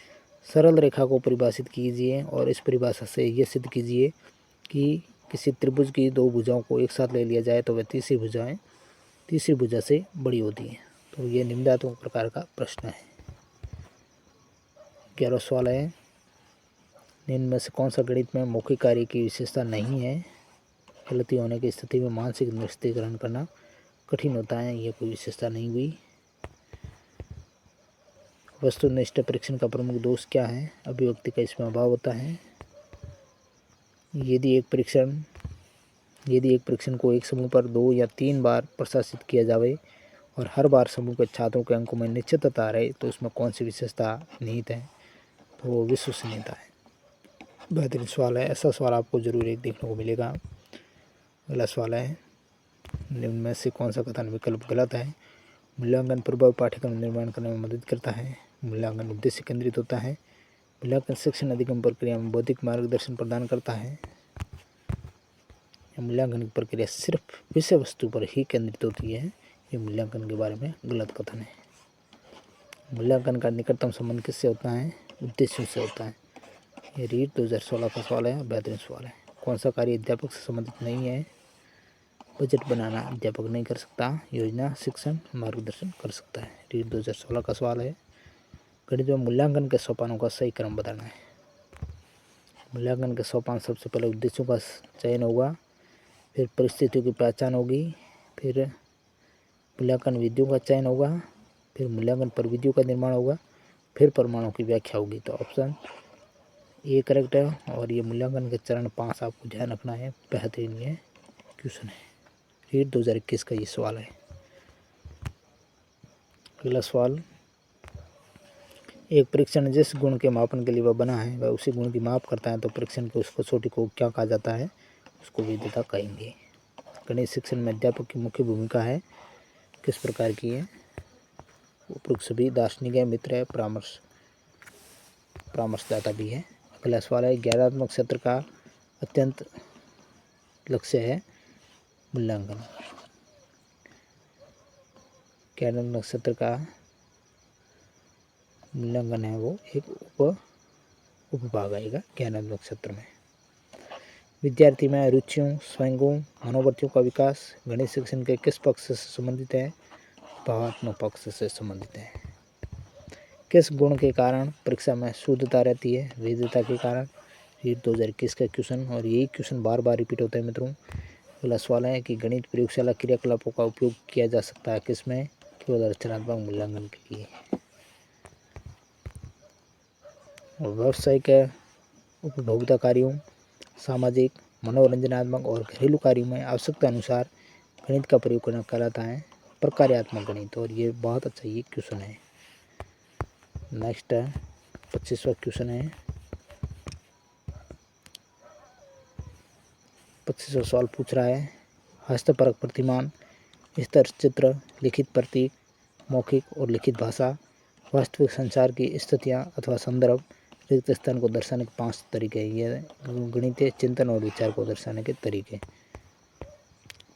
सरल रेखा को परिभाषित कीजिए और इस परिभाषा से यह सिद्ध कीजिए कि किसी त्रिभुज की दो भुजाओं को एक साथ ले लिया जाए तो वह तीसरी भुजा से बड़ी होती है। तो ये निम्नात्मक प्रकार का प्रश्न है। 11वां सवाल है, निम्न में से कौन सा गणित में मौखिक कार्य की विशेषता नहीं है? गलती होने की स्थिति में मानसिक निश्चितीकरण करना कठिन होता है, यह कोई विशेषता नहीं हुई। वस्तुनिष्ठ परीक्षण का प्रमुख दोष क्या है? अभिव्यक्ति का इसमें अभाव होता है। यदि एक परीक्षण को एक समूह पर 2 या 3 बार प्रशासित किया जावे और हर बार समूह के छात्रों के अंकों में निश्चितता रहे तो उसमें कौन सी विशेषता निहित है? तो वो विश्वसनीयता है। बेहतरीन सवाल है, ऐसा सवाल आपको जरूर एक देखने को मिलेगा। अगला सवाल है, निम्न में से कौन सा कथन विकल्प गलत है? मूल्यांकन प्रभावी पाठ्यक्रम निर्माण करने में मदद करता है। मूल्यांकन उद्देश्य केंद्रित होता है। मूल्यांकन शिक्षण अधिगम प्रक्रिया में बौद्धिक मार्गदर्शन प्रदान करता है। मूल्यांकन की प्रक्रिया सिर्फ विषय वस्तु पर ही केंद्रित होती है। ये मूल्यांकन के बारे में गलत कथन है। मूल्यांकन का निकटतम संबंध किससे होता है? उद्देश्यों से होता है। ये रीट 2016 का सवाल है, बेहतरीन सवाल है। कौन सा कार्य अध्यापक से संबंधित नहीं है? बजट बनाना अध्यापक नहीं कर सकता, योजना शिक्षण मार्गदर्शन कर सकता है। रीट 2016 का सवाल है। गणित में मूल्यांकन के सोपानों का सही क्रम बताना है। मूल्यांकन के सोपान सबसे पहले उद्देश्यों का चयन होगा, फिर परिस्थितियों की पहचान होगी, फिर मूल्यांकन विधियों का चयन होगा, फिर मूल्यांकन प्रविधियों का निर्माण होगा, फिर प्रमाणों की व्याख्या होगी। तो ऑप्शन ए करेक्ट है। और ये मूल्यांकन के चरण 5 आपको ध्यान रखना है। बेहतरीन ये क्वेश्चन है। रीट 2021 का ये सवाल है। अगला सवाल, एक परीक्षण जिस गुण के मापन के लिए वह बना है वह उसी गुण की माप करता है तो परीक्षण की उस कसौटी को क्या कहा जाता है? उसको वैधता कहेंगे। गणित शिक्षण में अध्यापक की मुख्य भूमिका है, किस प्रकार की है? उपरोक्त सभी दार्शनिक है, मित्र है, परामर्शदाता भी है। अगला सवाल है, ज्ञानात्मक क्षेत्र का अत्यंत लक्ष्य है मूल्यांकन। ज्ञानात्मक क्षेत्र का मूल्यांकन है वो एक उपभाग आएगा ज्ञानात्मक क्षेत्र में। विद्यार्थी में रुचियों, स्वयंगों, मनोवृत्तियों का विकास गणित शिक्षण के किस पक्ष से संबंधित है? भावात्मक पक्ष से संबंधित है। किस गुण के कारण परीक्षा में शुद्धता रहती है? वैधता के कारण। रीट 2021 का क्वेश्चन, और यही क्वेश्चन बार बार रिपीट होता है मित्रों। अगला सवाल है कि गणित प्रयोगशाला क्रियाकलापों का उपयोग किया जा सकता है किसमें? केवल रचनात्मक मूल्यांकन के लिए। व्यावसायिक उपभोक्ता कार्यों, सामाजिक, मनोरंजनात्मक और घरेलू कार्यों में आवश्यकता अनुसार गणित का प्रयोग करना कहलाता है प्रकार्यात्मक गणित। और ये बहुत अच्छा ये क्वेश्चन है। नेक्स्ट है 25वां क्वेश्चन है। 25वां सवाल पूछ रहा है हस्तपरक प्रतिमान, स्तर चित्र, लिखित प्रतीक, मौखिक और लिखित भाषा, वास्तविक संसार की स्थितियाँ अथवा संदर्भ, रिक्त स्थान को दर्शाने के 5 तरीके। ये गणितीय चिंतन और विचार को दर्शाने के तरीके।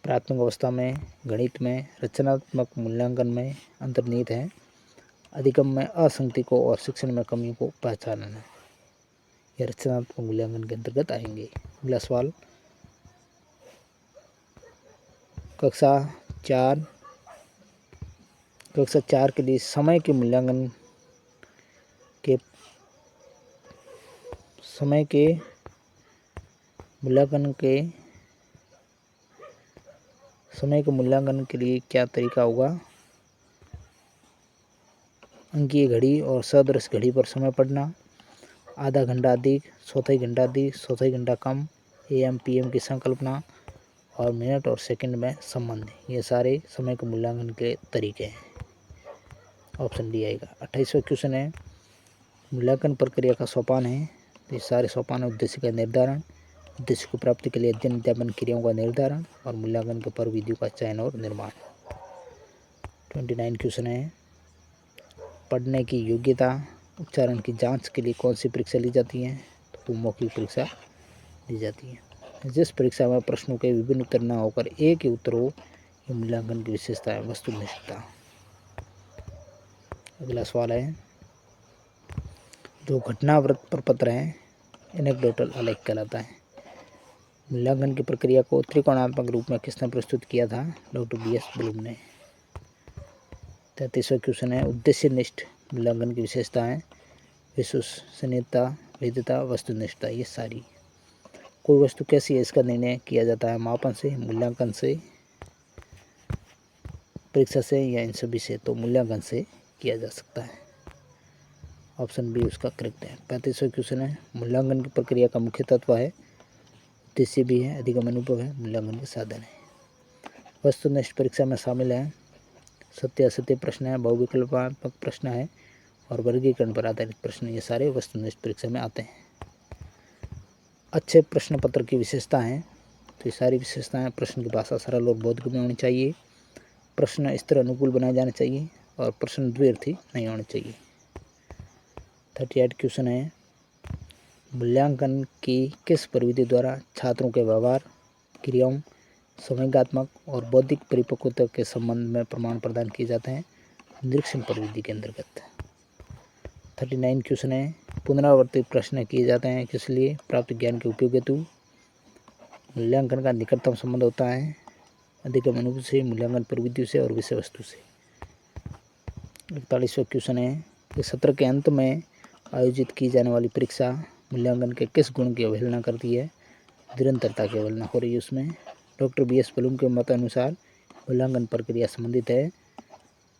प्राथमिक अवस्था में गणित में रचनात्मक मूल्यांकन में अंतर्निहित है। अधिगम में असंगति को और शिक्षण में कमियों को पहचानना, यह रचनात्मक मूल्यांकन के अंतर्गत आएंगे। अगला सवाल कक्षा 4 के लिए समय के मूल्यांकन के मूल्यांकन के लिए क्या तरीका होगा। अंकीय घड़ी और सदृश घड़ी पर समय पढ़ना, आधा घंटा अधिक, चौथाई घंटा अधिक, चौथाई घंटा कम, AM PM की संकल्पना और मिनट और सेकंड में संबंध, ये सारे समय के मूल्यांकन के तरीके हैं। ऑप्शन डी आएगा। 28वां क्वेश्चन है मूल्यांकन प्रक्रिया का सोपान है। तो ये सारे सोपान उद्देश्य का निर्धारण, उद्देश्य को प्राप्ति के लिए अध्ययन अध्यापन क्रियाओं का निर्धारण और मूल्यांकन के पर विधियों का चयन और निर्माण। 29 क्वेश्चन है पढ़ने की योग्यता, उच्चारण की जांच के लिए कौन सी परीक्षा ली जाती है। तो मौखिक परीक्षा ली जाती है। जिस परीक्षा में प्रश्नों के विभिन्न उत्तर न होकर एक ही उत्तर हो, ये मूल्यांकन की विशेषता है वस्तुनिष्ठता। अगला सवाल है जो घटनावृत्त प्रपत्र है एनेक्डोटल आलेख कहलाता है। मूल्यांकन की प्रक्रिया को त्रिकोणात्मक रूप में किसने प्रस्तुत किया था। डॉक्टर BS ब्लूम ने। 33वां क्वेश्चन है उद्देश्यनिष्ठ मूल्यांकन की विशेषता है विश्वसनीयता, वैधता, वस्तुनिष्ठता। ये सारी कोई वस्तु कैसी है इसका निर्णय किया जाता है मापन से, मूल्यांकन से, परीक्षा से या इन सभी से। तो मूल्यांकन से किया जा सकता है। ऑप्शन बी उसका करेक्ट है। 35वां क्वेश्चन है मूल्यांकन की प्रक्रिया का मुख्य तत्व है उद्देश्य भी है, अधिगम अनुभव है, मूल्यांकन के साधन है। वस्तुनिष्ठ परीक्षा में शामिल है सत्य असत्य प्रश्न है, बहुविकल्पात्मक प्रश्न है और वर्गीकरण पर आधारित प्रश्न। ये सारे वस्तुनिष्ठ परीक्षा में आते हैं। अच्छे प्रश्न पत्र की विशेषता है। तो ये सारी विशेषताएं प्रश्न की भाषा सरल और बोधगम्य होनी चाहिए, प्रश्न स्तर अनुकूल बनाए जाने चाहिए और प्रश्न द्व्यर्थी नहीं होने चाहिए। 38 क्वेश्चन है मूल्यांकन की किस प्रविधि द्वारा छात्रों के व्यवहार, क्रियाओं, संवेगात्मक और बौद्धिक परिपक्वता के संबंध में प्रमाण प्रदान किए जाते हैं। निरीक्षण प्रविधि के अंतर्गत। 39 क्वेश्चन है पुनरावर्तित प्रश्न किए जाते हैं किस लिए। प्राप्त ज्ञान के उपयोग हेतु। मूल्यांकन का निकटतम संबंध होता है अधिगम अनुभव से, मूल्यांकन प्रविधियों से और विषय वस्तु से। 41वां क्वेश्चन है कि सत्र के अंत में आयोजित की जाने वाली परीक्षा मूल्यांकन के किस गुण की अवहेलना करती है। निरंतरता की अवहेलना हो रही है उसमें। डॉक्टर BS ब्लूम के मत अनुसार मूल्यांकन प्रक्रिया संबंधित है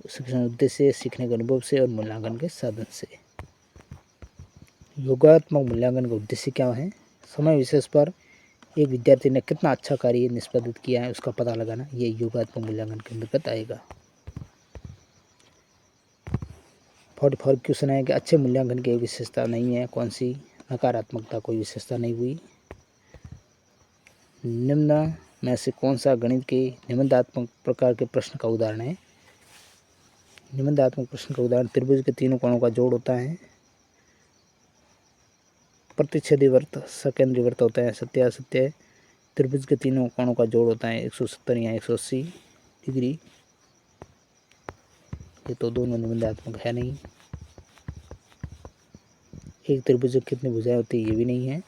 शिक्षण उद्देश्य, सीखने के अनुभव से और मूल्यांकन के साधन से। योगात्मक मूल्यांकन का उद्देश्य क्या है। समय विशेष पर एक विद्यार्थी ने कितना अच्छा कार्य निष्पादित किया है उसका पता लगाना, ये योगात्मक मूल्यांकन के अंतर्गत आएगा। 44 क्वेश्चन है कि अच्छे मूल्यांकन की विशेषता नहीं है कौन सी। नकारात्मकता कोई विशेषता नहीं हुई। निम्न में से कौन सा गणित के निबंधात्मक प्रकार के प्रश्न का उदाहरण है। निबंधात्मक प्रश्न का उदाहरण त्रिभुज के तीनों कोणों का जोड़ होता है, प्रतिच्छेदी वृत्त, सकेंद्री वृत्त होता है, सत्य असत्य। त्रिभुज के तीनों कोणों का जोड़ होता है 170 या 180 डिग्री। ये तो दोनों निबंधात्मक है नहीं। एक त्रिभुज में कितनी भुजाएं होती है ये भी नहीं है।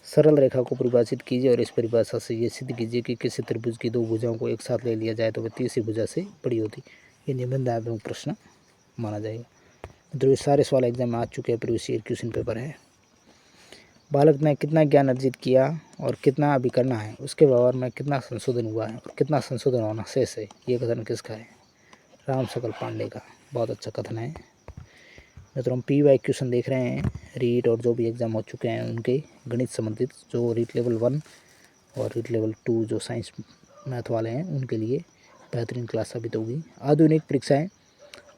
सरल रेखा को परिभाषित कीजिए और इस परिभाषा से ये सिद्ध कीजिए कि किसी त्रिभुज की दो भुजाओं को एक साथ ले लिया जाए तो वह तीसरी भुजा से बड़ी होती। ये निबंधात्मक प्रश्न माना जाएगा। तो ये सारे सवाल एग्जाम में आ चुके हैं, प्रीवियस ईयर क्वेश्चन पेपर है। बालक ने कितना ज्ञान अर्जित किया और कितना अभी करना है, उसके व्यवहार में कितना संशोधन हुआ है और कितना संशोधन होना शेष है। ये कथन किसका है। राम सकल पांडे का। बहुत अच्छा कथन है। मित्रों हम PY क्वेश्चन देख रहे हैं रीट और जो भी एग्ज़ाम हो चुके हैं उनके गणित संबंधित, जो रीट लेवल 1 और रीट लेवल 2 जो साइंस मैथ वाले हैं उनके लिए बेहतरीन क्लास साबित होगी। आधुनिक परीक्षाएं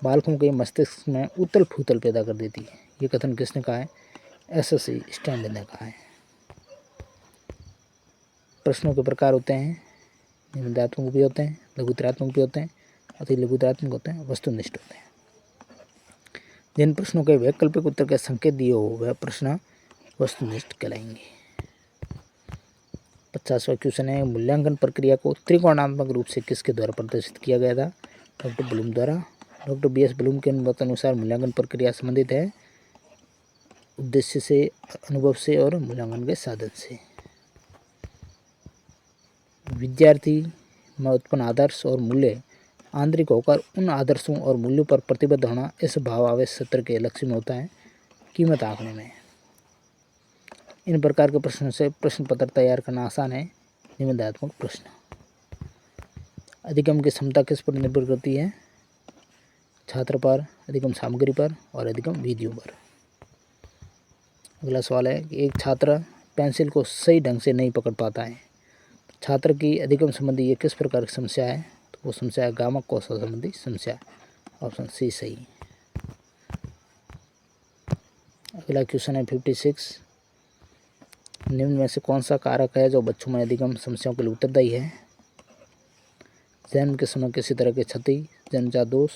बालकों के मस्तिष्क में उथल फूथल पैदा कर देती है। ये कथन किसने कहा है? SSC स्टैंड ने कहा है। प्रश्नों के प्रकार होते हैं, निबंधात्मक भी होते हैं, लघुत्तरात्मक भी होते हैं, अति लघुत्तरात्मक होते हैं, वस्तुनिष्ठ होते हैं। जिन प्रश्नों के वैकल्पिक उत्तर के संकेत दिए हो वह प्रश्न वस्तुनिष्ठ कहलाएंगे। 50वां क्वेश्चन है, मूल्यांकन प्रक्रिया को त्रिकोणात्मक रूप से किसके द्वारा प्रदर्शित किया गया था? डॉक्टर ब्लूम द्वारा। डॉक्टर BS ब्लूम के मत अनुसार मूल्यांकन प्रक्रिया संबंधित है उद्देश्य से, अनुभव से और मूल्यांकन के साधन से। विद्यार्थी में उत्पन्न आदर्श और मूल्य आंतरिक होकर उन आदर्शों और मूल्यों पर प्रतिबद्ध होना इस भाव आवेश सत्र के लक्ष्य में होता है। कीमत आंकने में इन प्रकार के प्रश्नों से प्रश्न पत्र तैयार करना आसान है। निबंधात्मक प्रश्न। अधिगम की क्षमता किस पर निर्भर करती है? छात्र पर, अधिगम सामग्री पर और अधिगम विधियों पर। अगला सवाल है कि एक छात्र पेंसिल को सही ढंग से नहीं पकड़ पाता है, छात्र की अधिगम संबंधी ये किस प्रकार की समस्या है? तो वो समस्या है गामक कौशल संबंधी समस्या। ऑप्शन सी सही। अगला क्वेश्चन है 56, निम्न में से कौन सा कारक है जो बच्चों में अधिगम समस्याओं के लिए उत्तरदायी है? जन्म के समय किसी तरह की क्षति, जन्मजात दोष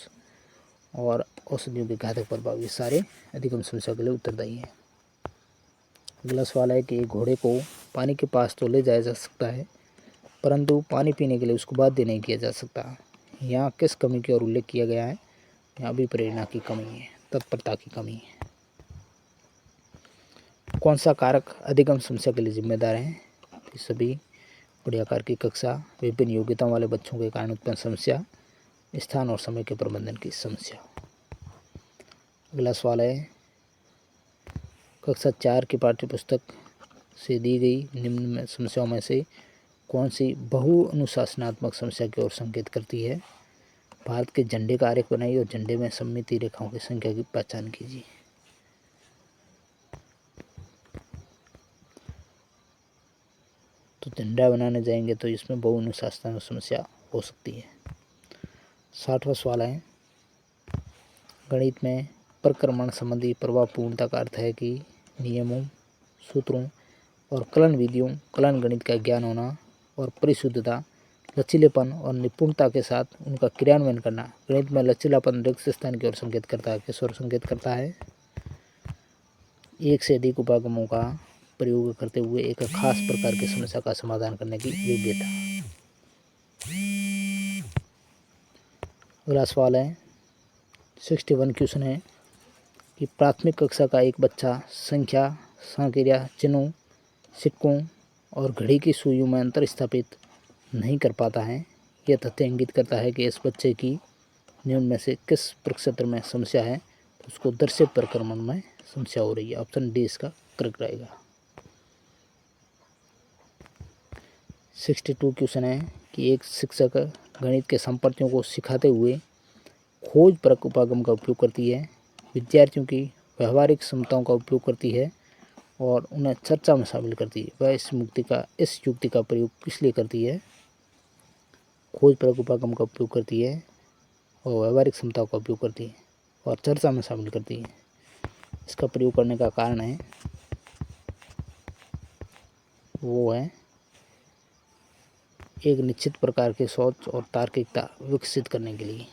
और औषधियों के घातक प्रभाव, ये सारे अधिगम समस्या के लिए उत्तरदायी है। अगला सवाल है कि एक घोड़े को पानी के पास तो ले जाया जा सकता है परंतु पानी पीने के लिए उसको बाध्य नहीं किया जा सकता। यहाँ किस कमी की ओर उल्लेख किया गया है? यहाँ भी प्रेरणा की कमी है, तत्परता की कमी है। कौन सा कारक अधिगम समस्या के लिए जिम्मेदार है? सभी बड़ी आकार की कक्षा, विभिन्न योग्यताओं वाले बच्चों के कारण उत्पन्न समस्या, स्थान और समय के प्रबंधन की समस्या। अगला सवाल है कक्षा 4 की पाठ्यपुस्तक से दी गई निम्न में समस्याओं में से कौन सी बहु अनुशासनात्मक समस्या की ओर संकेत करती है? भारत के झंडे का आरेख बनाइए और झंडे में सममिति रेखाओं की संख्या की पहचान कीजिए। तो झंडा बनाने जाएंगे तो इसमें बहु अनुशासनात्मक समस्या हो सकती है। 60वां सवाल है गणित में प्रक्रमण संबंधी प्रभावपूर्णता का अर्थ है कि नियमों, सूत्रों और कलन विधियों, कलन गणित का ज्ञान होना और परिशुद्धता, लचीलेपन और निपुणता के साथ उनका क्रियान्वयन करना। गणित में लचीलापन रिक्त स्थान की ओर संकेत करता है। किस ओर संकेत करता है? एक से अधिक उपागमों का प्रयोग करते हुए एक खास प्रकार की समस्या का समाधान करने की योग्यता। अगला सवाल है 61 क्वेश्चन है कि प्राथमिक कक्षा का एक बच्चा संख्या, सांख्यिकीय चिन्हों, सिक्कों और घड़ी की सुइयों में अंतर स्थापित नहीं कर पाता है। यह तथ्य इंगित करता है कि इस बच्चे की निम्न में से किस प्रक्षेत्र में समस्या है? तो उसको दर्शित प्रक्रमण में समस्या हो रही है। ऑप्शन डी इसका करेक्ट रहेगा। 62 क्वेश्चन है कि एक शिक्षक गणित के संपत्तियों को सिखाते हुए खोज परक उपागम का उपयोग करती है, विद्यार्थियों की व्यवहारिक क्षमताओं का उपयोग करती है और उन्हें चर्चा में शामिल करती है। वह इस युक्ति का प्रयोग किस लिए करती है? खोज परक उपागम का उपयोग करती है और व्यवहारिक क्षमताओं का उपयोग करती है और चर्चा में शामिल करती है। इसका प्रयोग करने का कारण है वो है एक निश्चित प्रकार की सोच और तार्किकता विकसित करने के लिए।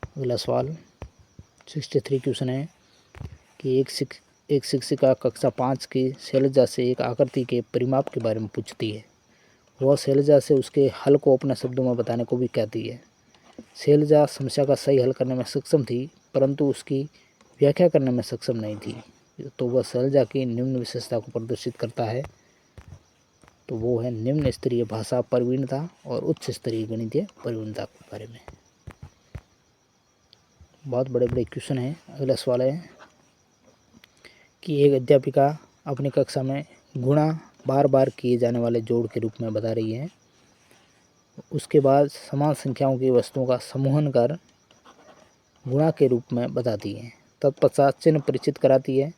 अगला सवाल 63 क्वेश्चन है कि एक शिक्षिका कक्षा 5 की शैलजा से एक आकृति के परिमाप के बारे में पूछती है। वह शैलजा से उसके हल को अपने शब्दों में बताने को भी कहती है। शैलजा समस्या का सही हल करने में सक्षम थी परंतु उसकी व्याख्या करने में सक्षम नहीं थी। तो वह शैलजा की निम्न विशेषता को प्रदर्शित करता है। तो वो है निम्न स्तरीय भाषा प्रवीणता और उच्च स्तरीय गणितीय प्रवीणता के बारे में। बहुत बड़े बड़े क्वेश्चन हैं। अगला सवाल है कि एक अध्यापिका अपनी कक्षा में गुणा बार बार किए जाने वाले जोड़ के रूप में बता रही है। उसके बाद समान संख्याओं की वस्तुओं का समूहन कर गुणा के रूप में बताती है तत्पश्चात चिन्ह परिचित कराती है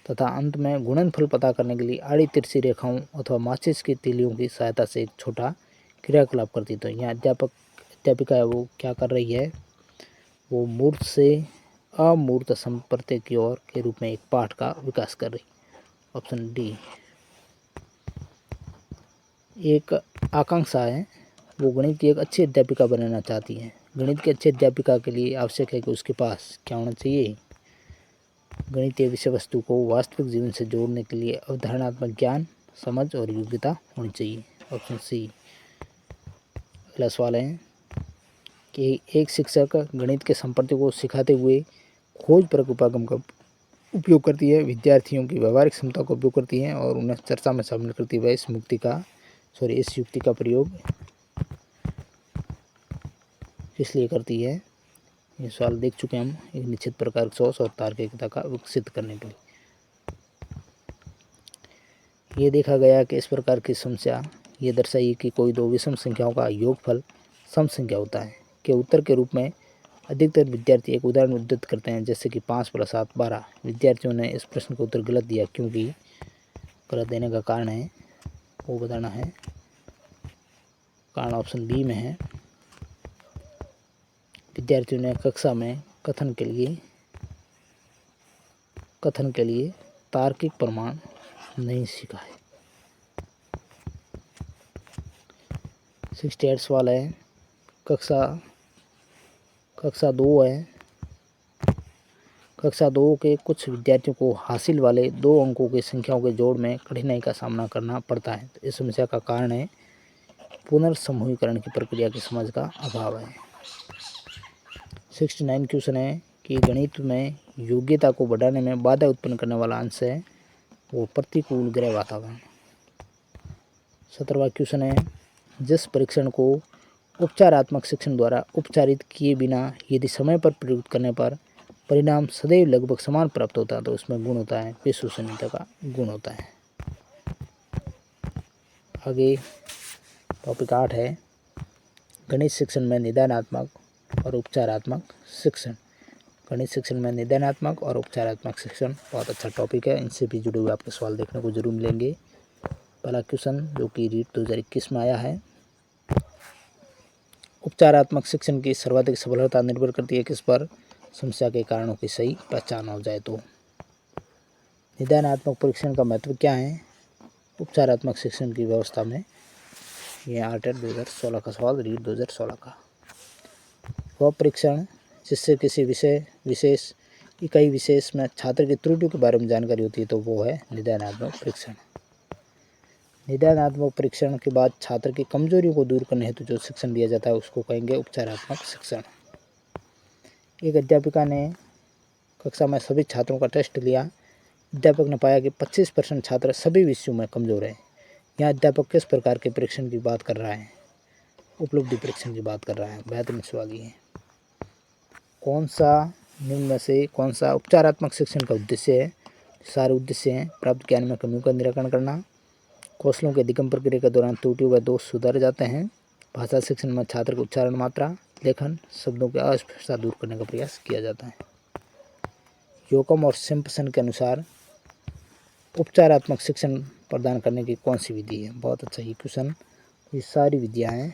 तथा अंत में गुणनफल पता करने के लिए आड़ी तिरछी रेखाओं अथवा माचिस की तीलियों की सहायता से एक छोटा क्रियाकलाप करती है। तो यहाँ अध्यापिका है वो क्या कर रही है, वो मूर्त से अमूर्त संप्रत्य की ओर के रूप में एक पाठ का विकास कर रही। Option D. एक आकांक्षा है, वो गणित की एक अच्छी अध्यापिका बनाना चाहती है। गणित की अच्छी अध्यापिका के लिए आवश्यक है कि उसके पास क्या होना चाहिए, गणितीय विषय वस्तु को वास्तविक जीवन से जोड़ने के लिए अवधारणात्मक ज्ञान, समझ और योग्यता होनी चाहिए। Option C. अगला सवाल है कि एक शिक्षक गणित के संप्रत्यों को सिखाते हुए खोजपरक उपागम का उपयोग करती है, विद्यार्थियों की व्यवहारिक क्षमता का उपयोग करती है और उन्हें चर्चा में शामिल करती है। इस युक्ति का प्रयोग किस लिए करती है, ये सवाल देख चुके हैं हम। एक निश्चित प्रकार के सोच और तार्किकता का विकसित करने के लिए ये देखा गया कि इस प्रकार की समस्या ये दर्शाई कि कोई दो विषम संख्याओं का योगफल सम संख्या होता है के उत्तर के रूप में अधिकतर विद्यार्थी एक उदाहरण उद्धृत करते हैं, जैसे कि 5 + 7 12। विद्यार्थियों ने इस प्रश्न का उत्तर गलत दिया, क्योंकि गलत देने का कारण है वो बताना है। कारण ऑप्शन बी में है, विद्यार्थियों ने कक्षा में कथन के लिए तार्किक प्रमाण नहीं सीखा है। 68 सवाल है, कक्षा 2 है। कक्षा 2 के कुछ विद्यार्थियों को हासिल वाले 2 अंकों की संख्याओं के जोड़ में कठिनाई का सामना करना पड़ता है। तो इस समस्या का कारण है पुनर्समूहीकरण की प्रक्रिया की समझ का अभाव है। 69 क्वेश्चन है कि गणित में योग्यता को बढ़ाने में बाधा उत्पन्न करने वाला अंश है वो प्रतिकूल गृह वातावरण। 17वां क्वेश्चन है, जिस परीक्षण को उपचारात्मक शिक्षण द्वारा उपचारित किए बिना यदि समय पर प्रयुक्त करने पर परिणाम सदैव लगभग समान प्राप्त होता है, तो उसमें गुण होता है विश्वसनीयता का गुण होता है। आगे टॉपिक 8 है, गणित शिक्षण में निदानात्मक और उपचारात्मक शिक्षण। गणित शिक्षण में निदानात्मक और उपचारात्मक शिक्षण बहुत अच्छा टॉपिक है, इनसे भी जुड़े हुए आपके सवाल देखने को जरूर मिलेंगे। पहला क्वेश्चन जो कि रीट 2021 में आया है, उपचारात्मक शिक्षण की सर्वाधिक सफलता निर्भर करती है किस पर, समस्या के कारणों की सही पहचान हो जाए तो। निदानात्मक परीक्षण का महत्व क्या है उपचारात्मक शिक्षण की व्यवस्था में, यह आर्ट 2016 का सवाल, रीट 2016 का। वह परीक्षण जिससे किसी इकाई विशेष में छात्र की त्रुटियों के बारे में जानकारी होती है, तो वो है निदानात्मक परीक्षण। निदानात्मक परीक्षण के बाद छात्र की कमजोरियों को दूर करने हेतु जो शिक्षण दिया जाता है उसको कहेंगे उपचारात्मक शिक्षण। एक अध्यापिका ने कक्षा में सभी छात्रों का टेस्ट लिया। अध्यापक ने पाया कि 25% छात्र सभी विषयों में कमजोर हैं। यहाँ अध्यापक किस प्रकार के परीक्षण की बात कर रहा है, उपलब्धि परीक्षण की बात कर रहा है। बेहतरीन सवाल ये है। कौन सा निम्न में से कौन सा उपचारात्मक शिक्षण का उद्देश्य है, सारे उद्देश्य हैं प्राप्त ज्ञान में कमियों का निराकरण करना, कौशलों के अधिगम प्रक्रिया के दौरान त्रुटियों व दोष सुधारे जाते हैं, भाषा शिक्षण में छात्र को उच्चारण, मात्रा, लेखन, शब्दों की अस्पष्टता दूर करने का प्रयास किया जाता है। योकम और सिम्पसन के अनुसार उपचारात्मक शिक्षण प्रदान करने की कौन सी विधि है। बहुत अच्छा ये क्वेश्चन। ये सारी विधियाँ हैं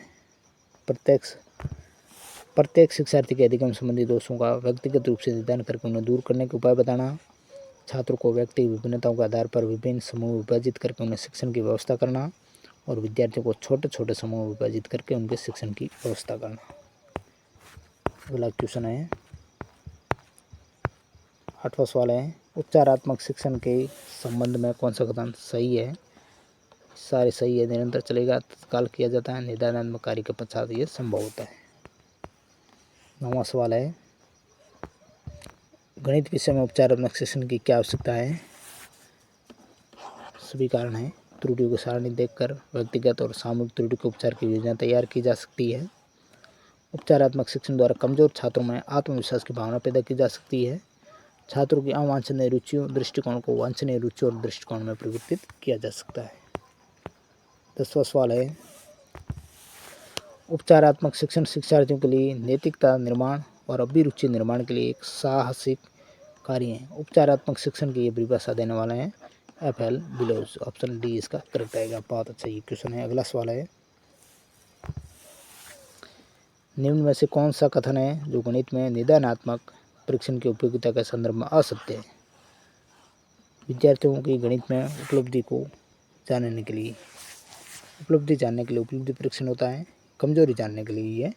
प्रत्येक शिक्षार्थी के अधिगम संबंधी दोषों का व्यक्तिगत रूप से निदान करके उन्हें दूर करने के उपाय बताना, छात्रों को व्यक्तिगत विभिन्नताओं के आधार पर विभिन्न समूह विभाजित करके उन्हें शिक्षण की व्यवस्था करना और विद्यार्थियों को छोटे छोटे समूह विभाजित करके उनके शिक्षण की व्यवस्था करना। अगला क्वेश्चन है 8वां सवाल है, उपचारात्मक शिक्षण के संबंध में कौन सा कथन सही है। सारे सही है। निरंतर चलेगा, तत्काल किया जाता है, निदानात्मक कार्य के पश्चात ये संभव होता है। 9वां सवाल है, गणित विषय में उपचारात्मक शिक्षण की क्या आवश्यकता है। सभी कारण हैं। त्रुटियों की सारणी देखकर व्यक्तिगत और सामूहिक त्रुटि के उपचार की योजना तैयार की जा सकती है। उपचारात्मक शिक्षण द्वारा कमजोर छात्रों में आत्मविश्वास की भावना पैदा की जा सकती है। छात्रों की अवांछनीय रुचियों दृष्टिकोण को वांछनीय रुचियों और दृष्टिकोण में परिवर्तित किया जा सकता है। 10वां सवाल है, उपचारात्मक शिक्षण शिक्षार्थियों के लिए नैतिकता निर्माण और अभिरुचि निर्माण के लिए एक साहसिक कार्य हैं। उपचारात्मक शिक्षण की ये परिभाषा देने वाले हैं FL बिलोज। ऑप्शन डी इसका करेक्ट आएगा। बहुत अच्छा ये क्वेश्चन है। अगला सवाल है, निम्न में से कौन सा कथन है जो गणित में निदानात्मक परीक्षण की उपयोगिता के संदर्भ में असत्य है? विद्यार्थियों की गणित में उपलब्धि जानने के लिए उपलब्धि परीक्षण होता है, कमजोरी जानने के लिए ये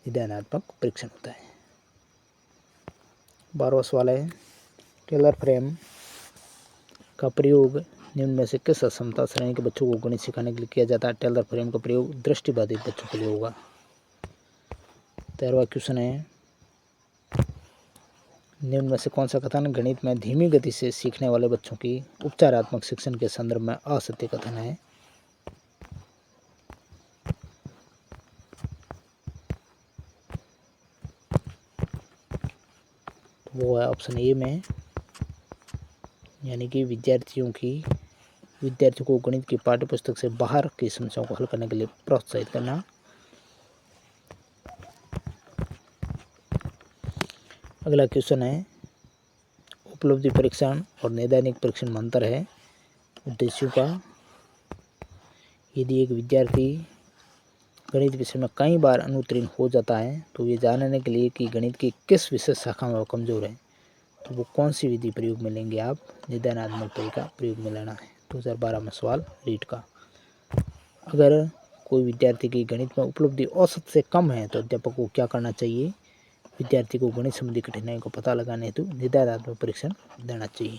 निदानात्मक परीक्षण होता है। 12वां सवाल है, टेलर फ्रेम का प्रयोग निम्न में से किस अक्षमता श्रेणी के बच्चों को गणित सिखाने के लिए किया जाता है? टेलर फ्रेम का प्रयोग दृष्टिबाधित बच्चों के लिए होगा। 13वां क्वेश्चन है, निम्न में से कौन सा कथन गणित में धीमी गति से सीखने वाले बच्चों की उपचारात्मक शिक्षण के संदर्भ में असत्य कथन है? तो वो है ऑप्शन ए में, यानी कि विद्यार्थियों को गणित की पाठ्य पुस्तक से बाहर की समस्याओं को हल करने के लिए प्रोत्साहित करना। अगला क्वेश्चन है, उपलब्धि परीक्षण और नैदानिक परीक्षण में अंतर है। उद्देश्यों का, यदि एक विद्यार्थी गणित विषय में कई बार अनुत्तीर्ण हो जाता है तो ये जानने के लिए कि गणित की किस विशेष शाखा में वो कमजोर है, तो वो कौन सी विधि प्रयोग में लेंगे आप? निदानात्मक तरीका प्रयोग में लेना है। 2012 में सवाल रीट का। अगर कोई विद्यार्थी की गणित में उपलब्धि औसत से कम है तो अध्यापक को क्या करना चाहिए? विद्यार्थी को गणित संबंधी कठिनाई को पता लगाने हेतु निदानात्मक परीक्षण देना चाहिए।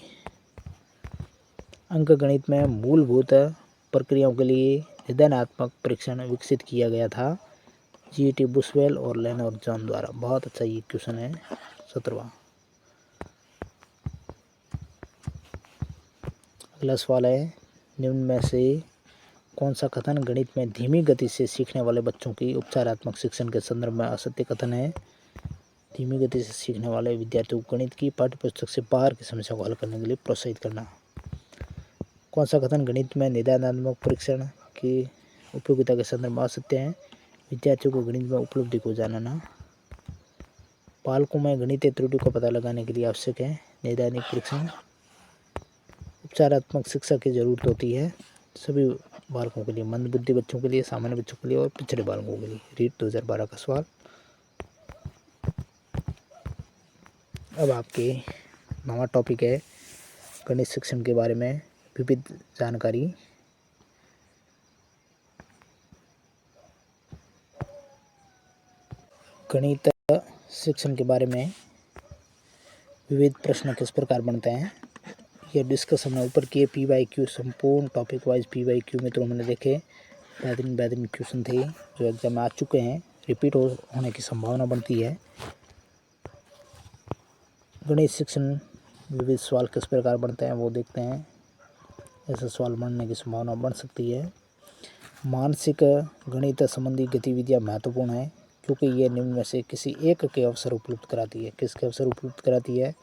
अंक गणित में मूलभूत प्रक्रियाओं के लिए निदानात्मक परीक्षण विकसित किया गया था GT बुशवेल और लेनोर जॉन द्वारा। बहुत अच्छा ये क्वेश्चन है। 17वां। अगला सवाल है, निम्न में से कौन सा कथन गणित में धीमी गति से सीखने वाले बच्चों की उपचारात्मक शिक्षण के संदर्भ में असत्य कथन है? धीमी गति से सीखने वाले विद्यार्थियों को गणित की पाठ्यपुस्तक से बाहर की समस्या को हल करने के लिए प्रोत्साहित करना। कौन सा कथन गणित में निदानात्मक परीक्षण की उपयोगिता के संदर्भ में असत्य है? विद्यार्थियों को गणित में उपलब्धि को जानना। बालकों में गणितीय त्रुटि को पता लगाने के लिए आवश्यक है नैदानिक परीक्षण। उपचारात्मक शिक्षा की जरूरत होती है सभी बालकों के लिए, मंदबुद्धि बच्चों के लिए, सामान्य बच्चों के लिए और पिछड़े बालकों के लिए। रीट 2012 का सवाल। अब आपके नवा टॉपिक है गणित शिक्षण के बारे में विविध जानकारी। गणित शिक्षण के बारे में विविध प्रश्न किस प्रकार बनते हैं ये डिस्कस हमने ऊपर किए। PYQ संपूर्ण टॉपिक वाइज PYQ में तो हमने देखे बेहतरीन क्वेश्चन थे जो एग्जाम में आ चुके हैं, रिपीट होने की संभावना बनती है। गणित शिक्षण विविध सवाल किस प्रकार बनते हैं वो देखते हैं। ऐसे सवाल बनने की संभावना बन सकती है। मानसिक गणित संबंधी गतिविधियां महत्वपूर्ण है क्योंकि ये निम्न में से किसी एक के अवसर उपलब्ध कराती है। किसके अवसर उपलब्ध कराती है?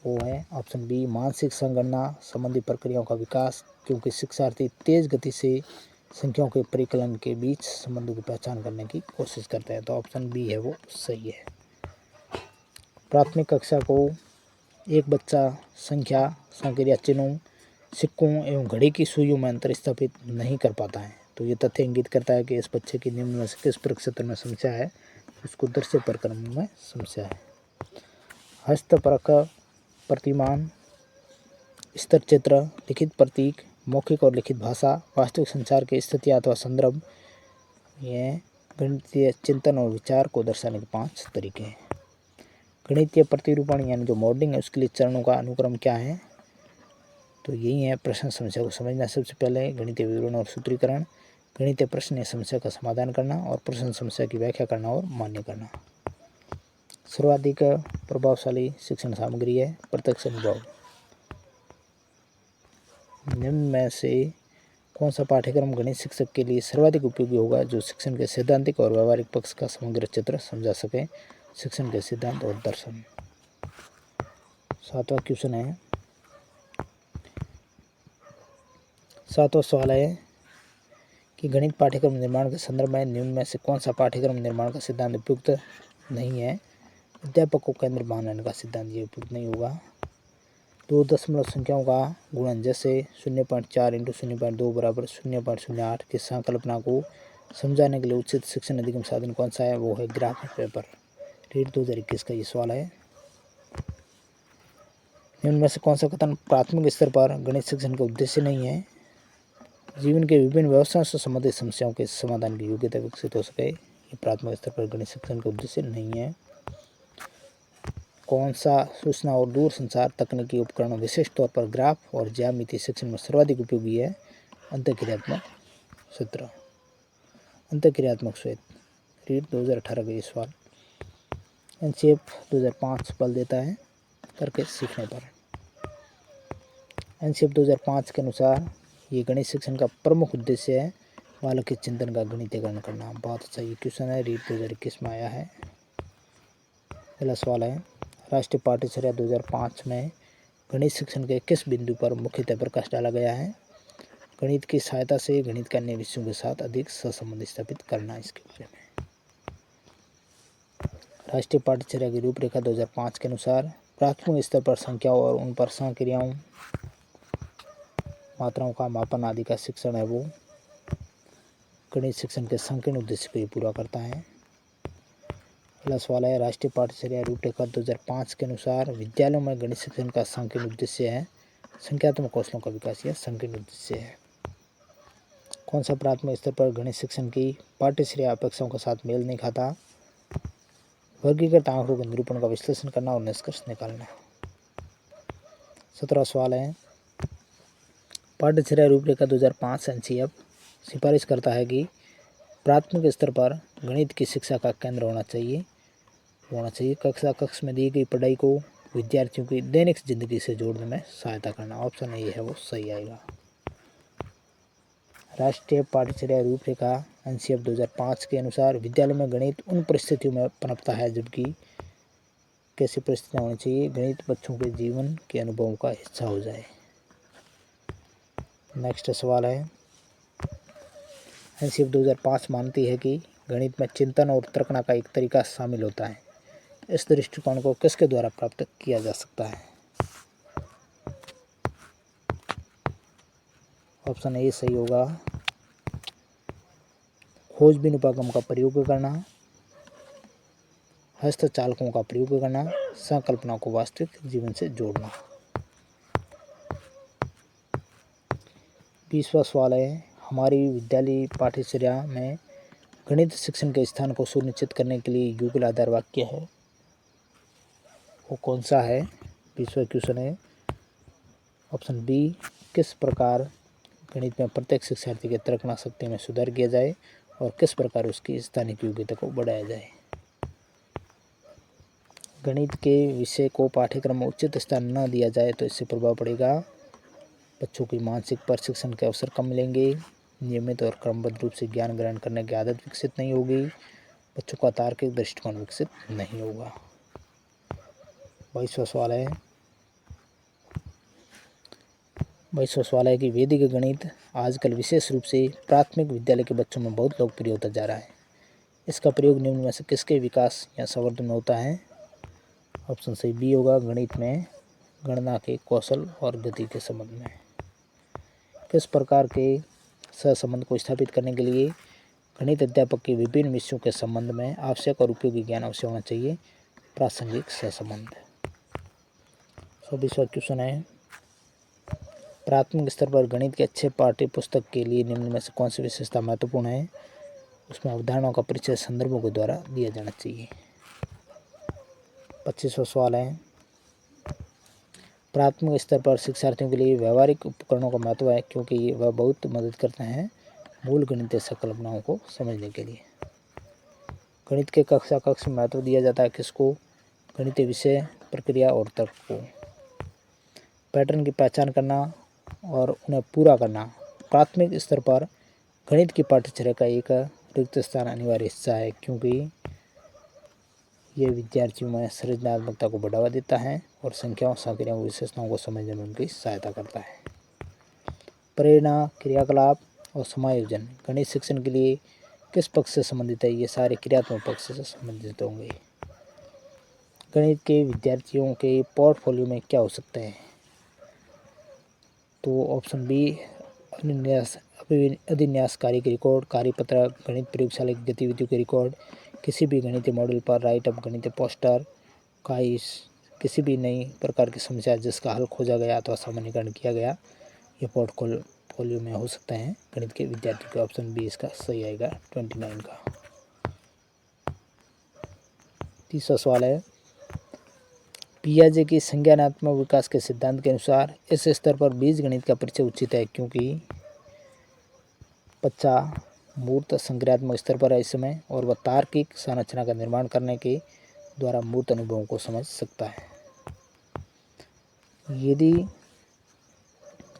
वो है ऑप्शन बी, मानसिक संगणना संबंधी प्रक्रियाओं का विकास, क्योंकि शिक्षार्थी तेज गति से संख्याओं के परिकलन के बीच संबंधों की पहचान करने की कोशिश करते हैं। तो ऑप्शन बी है वो सही है। प्राथमिक कक्षा को एक बच्चा संख्या, संक्रिया चिन्हों, सिक्कों एवं घड़ी की सुइयों में अंतर स्थापित नहीं कर पाता है, तो ये तथ्य इंगित करता है कि इस बच्चे की निम्न में से किस प्रक्षेत्र में समस्या है? उसको दृश्य प्रक्रम में समस्या है। हस्तपरक, प्रतिमान, स्तर चित्र, लिखित प्रतीक, मौखिक और लिखित भाषा, वास्तविक संचार की स्थिति अथवा संदर्भ, ये गणितीय चिंतन और विचार को दर्शाने के 5 तरीके हैं। गणितीय प्रतिरूपण यानी जो मॉडलिंग है उसके लिए चरणों का अनुक्रम क्या है? तो यही है प्रश्न समस्या को समझना। सबसे पहले गणितीय विवरण और सूत्रीकरण, गणितीय प्रश्न या समस्या का समाधान करना और प्रश्न समस्या की व्याख्या करना और मान्य करना। सर्वाधिक प्रभावशाली शिक्षण सामग्री है प्रत्यक्ष अनुभव। निम्न में से कौन सा पाठ्यक्रम गणित शिक्षक के लिए सर्वाधिक उपयोगी होगा जो शिक्षण के सैद्धांतिक और व्यवहारिक पक्ष का समग्र चित्र समझा सके? शिक्षण के सिद्धांत और दर्शन। 7वां क्वेश्चन है, 7वां सवाल है कि गणित पाठ्यक्रम निर्माण के संदर्भ में निम्न में से कौन सा पाठ्यक्रम निर्माण का सिद्धांत उपयुक्त नहीं है? अध्यापक को केंद्र मानने का सिद्धांत ये उपयुक्त नहीं होगा। दो दशमलव संख्याओं का गुणन जैसे 0.4 × 0.2 बराबर 0.08 की संकल्पना को समझाने के लिए उचित शिक्षण अधिगम साधन कौन सा है? वो है ग्राफ पेपर। रीट 2021 का ये सवाल है। निम्न में से कौन सा कथन प्राथमिक स्तर पर गणित शिक्षण का उद्देश्य नहीं है? जीवन के विभिन्न व्यवसायों से संबंधित समस्याओं के समाधान की योग्यता विकसित हो सके, ये प्राथमिक स्तर पर गणित शिक्षण का उद्देश्य नहीं है। कौन सा सूचना और दूर संचार तकनीकी उपकरण विशेष तौर पर ग्राफ और ज्यामिति शिक्षण में सर्वाधिक उपयोगी है? अंतःक्रियात्मक सूत्र, अंतःक्रियात्मक श्वेत। रीट 2018 का ये सवाल। एनसीएफ 2005 बल देता है करके सीखने पर। एनसीएफ 2005 के अनुसार ये गणित शिक्षण का प्रमुख उद्देश्य है बालक के चिंतन का गणितीकरण करना। बहुत अच्छा ये क्वेश्चन है, रीट 2021 में आया है। पहला सवाल है, राष्ट्रीय पाठ्यचर्या 2005 में गणित शिक्षण के किस बिंदु पर मुख्यतः प्रकाश डाला गया है? गणित की सहायता से गणित के अन्य विषयों के साथ अधिक सहसंबंध स्थापित करना, इसके बारे में। राष्ट्रीय पाठ्यचर्या की रूपरेखा 2005 के अनुसार प्राथमिक स्तर पर संख्याओं और उन पर संक्रियाओं, मात्राओं का मापन आदि का शिक्षण है वो गणित शिक्षण के संकीर्ण उद्देश्य को ये पूरा करता है। अगला सवाल है, राष्ट्रीय पाठ्यचर्या रूपरेखा 2005 के अनुसार विद्यालयों में गणित शिक्षण का संकीर्ण उद्देश्य है संख्यात्मक कौशलों का विकास, यह संकीर्ण उद्देश्य है। कौन सा प्राथमिक स्तर पर गणित शिक्षण की पाठ्यचर्या अपेक्षाओं के साथ मेल नहीं खाता? वर्गीकृत आंकड़ों के निरूपण का विश्लेषण करना और निष्कर्ष निकालना। 17वां सवाल है, पाठ्यचर्या रूपरेखा 2005 एनसीएफ सिफारिश करता है कि प्राथमिक स्तर पर गणित की शिक्षा का केंद्र होना चाहिए कक्षा कक्ष में दी गई पढ़ाई को विद्यार्थियों की दैनिक जिंदगी से जोड़ने में सहायता करना। ऑप्शन ए है वो सही आएगा। राष्ट्रीय पाठ्यचर्या रूपरेखा एनसीएफ 2005 के अनुसार विद्यालय में गणित उन परिस्थितियों में पनपता है जबकि कैसी परिस्थितियाँ होनी चाहिए? गणित बच्चों के जीवन के अनुभवों का हिस्सा हो जाए। नेक्स्ट सवाल है, एनसीएफ 2005 मानती है कि गणित में चिंतन और तर्कना का एक तरीका शामिल होता है। इस दृष्टिकोण को किसके द्वारा प्राप्त किया जा सकता है? ऑप्शन ए सही होगा। खोजबीन उपागम का प्रयोग करना, हस्तचालकों का प्रयोग करना, संकल्पना को वास्तविक जीवन से जोड़ना। 20वां सवाल है, हमारी विद्यालय पाठ्यचर्या में गणित शिक्षण के स्थान को सुनिश्चित करने के लिए युगल आधार वाक्य है वो कौन सा है? 20वां क्वेश्चन है। ऑप्शन बी, किस प्रकार गणित में प्रत्येक शिक्षार्थी के तर्कना शक्ति में सुधार किया जाए और किस प्रकार उसकी स्थानिक योग्यता को बढ़ाया जाए। गणित के विषय को पाठ्यक्रम में उचित स्थान न दिया जाए तो इससे प्रभाव पड़ेगा। बच्चों की मानसिक प्रशिक्षण के अवसर कम मिलेंगे, नियमित और क्रमबद्ध रूप से ज्ञान ग्रहण करने की आदत विकसित नहीं होगी, बच्चों का तार्किक दृष्टिकोण विकसित नहीं होगा। 22वां सवाल है, 22वां सवाल है कि वैदिक गणित आजकल विशेष रूप से प्राथमिक विद्यालय के बच्चों में बहुत लोकप्रिय होता जा रहा है। इसका प्रयोग निम्न में से किसके विकास या संवर्धन में होता है? ऑप्शन सही बी होगा, गणित में गणना के कौशल और गति के संबंध में। किस प्रकार के सहसंबंध को स्थापित करने के लिए गणित अध्यापक के विभिन्न विषयों के संबंध में आवश्यक और उपयोगी ज्ञान अवश्य होना चाहिए? प्रासंगिक सहसंबंध। 24वां क्वेश्चन है, प्राथमिक स्तर पर गणित के अच्छे पाठ्य पुस्तक के लिए निम्न में से कौन सी विशेषता महत्वपूर्ण है? उसमें अवधारणाओं का परिचय संदर्भों के द्वारा दिया जाना चाहिए। 25वां सवाल है, प्राथमिक स्तर पर शिक्षार्थियों के लिए व्यवहारिक उपकरणों का महत्व है क्योंकि वह बहुत मदद करते हैं मूल गणितीय संकल्पनाओं को समझने के लिए। गणित के कक्षा कक्ष में महत्व दिया जाता है किसको? गणितीय विषय, प्रक्रिया और तर्क को। पैटर्न की पहचान करना और उन्हें पूरा करना प्राथमिक स्तर पर गणित की पाठ्यचर्या का एक रिक्त स्थान अनिवार्य हिस्सा है क्योंकि ये विद्यार्थियों में सृजनात्मकता को बढ़ावा देता है और संख्याओं, संक्रियाओं, विशेषताओं को समझने में उनकी सहायता करता है। प्रेरणा, क्रियाकलाप और समायोजन गणित शिक्षण के लिए किस पक्ष से संबंधित है? ये सारे क्रियात्मक पक्ष से संबंधित होंगे। गणित के विद्यार्थियों के पोर्टफोलियो में क्या हो सकता है? तो ऑप्शन बी अधिन्यास कार्य के रिकॉर्ड, कार्यपत्रक, गणित प्रयोगशाला की गतिविधियों के रिकॉर्ड, किसी भी गणितीय मॉडल पर राइट अप गणितीय पोस्टर, काइस, किसी भी नई प्रकार की समस्या जिसका हल खोजा गया अथवा सामान्यीकरण किया गया, ये पोर्टफोलियो में हो सकते हैं गणित के विद्यार्थियों के। ऑप्शन बी इसका सही आएगा 29 का। तीसरा सवाल है, पियाजे की संज्ञानात्मक विकास के सिद्धांत के अनुसार इस स्तर पर बीजगणित का परिचय उचित है क्योंकि बच्चा मूर्त संक्रियात्मक स्तर पर है इस समय और वह तार्किक संरचना का निर्माण करने के द्वारा मूर्त अनुभवों को समझ सकता है। यदि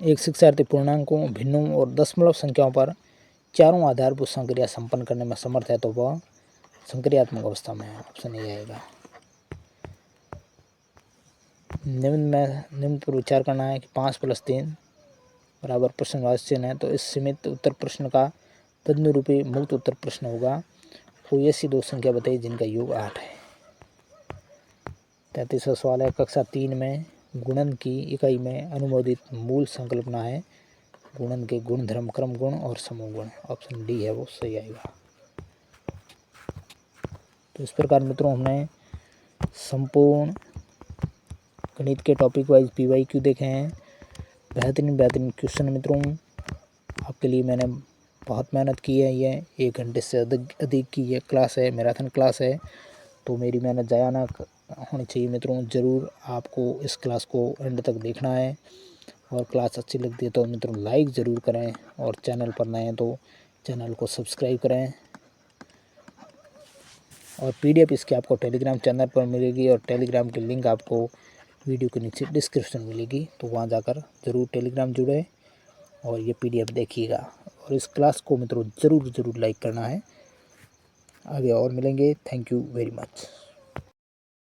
एक शिक्षार्थी पूर्णांकों, भिन्नों और दशमलव संख्याओं पर चारों आधारभूत संक्रिया संपन्न करने में समर्थ है तो वह संक्रियात्मक अवस्था में है। ऑप्शन ए आएगा। निम्न पर विचार करना है कि 5 + 3 बराबर प्रश्नवाची चिन्ह है, तो इस सीमित उत्तर प्रश्न का तदनुरूपी मुक्त उत्तर प्रश्न होगा कोई ऐसी दो संख्या बताइए जिनका योग 8 है। 33वां सवाल है, कक्षा 3 में गुणन की इकाई में अनुमोदित मूल संकल्पना है गुणन के गुणधर्म, क्रम गुण और समूह गुण। ऑप्शन डी है वो सही आएगा। तो इस प्रकार मित्रों हमने संपूर्ण गणित के टॉपिक वाइज PYQ देखे हैं। बेहतरीन क्वेश्चन मित्रों, आपके लिए मैंने बहुत मेहनत की है। ये 1 घंटे से अधिक की ये क्लास है, मैराथन क्लास है, तो मेरी मेहनत ज़ाया ना होनी चाहिए मित्रों। ज़रूर आपको इस क्लास को एंड तक देखना है और क्लास अच्छी लगती है तो मित्रों लाइक ज़रूर करें और चैनल पर नए हैं तो चैनल को सब्सक्राइब करें। और PDF इसके आपको टेलीग्राम चैनल पर मिलेगी और टेलीग्राम की लिंक आपको वीडियो के नीचे डिस्क्रिप्शन मिलेगी, तो वहाँ जाकर ज़रूर टेलीग्राम जुड़े और ये PDF देखिएगा। और इस क्लास को मित्रों ज़रूर लाइक करना है। आगे और मिलेंगे। Thank you very much.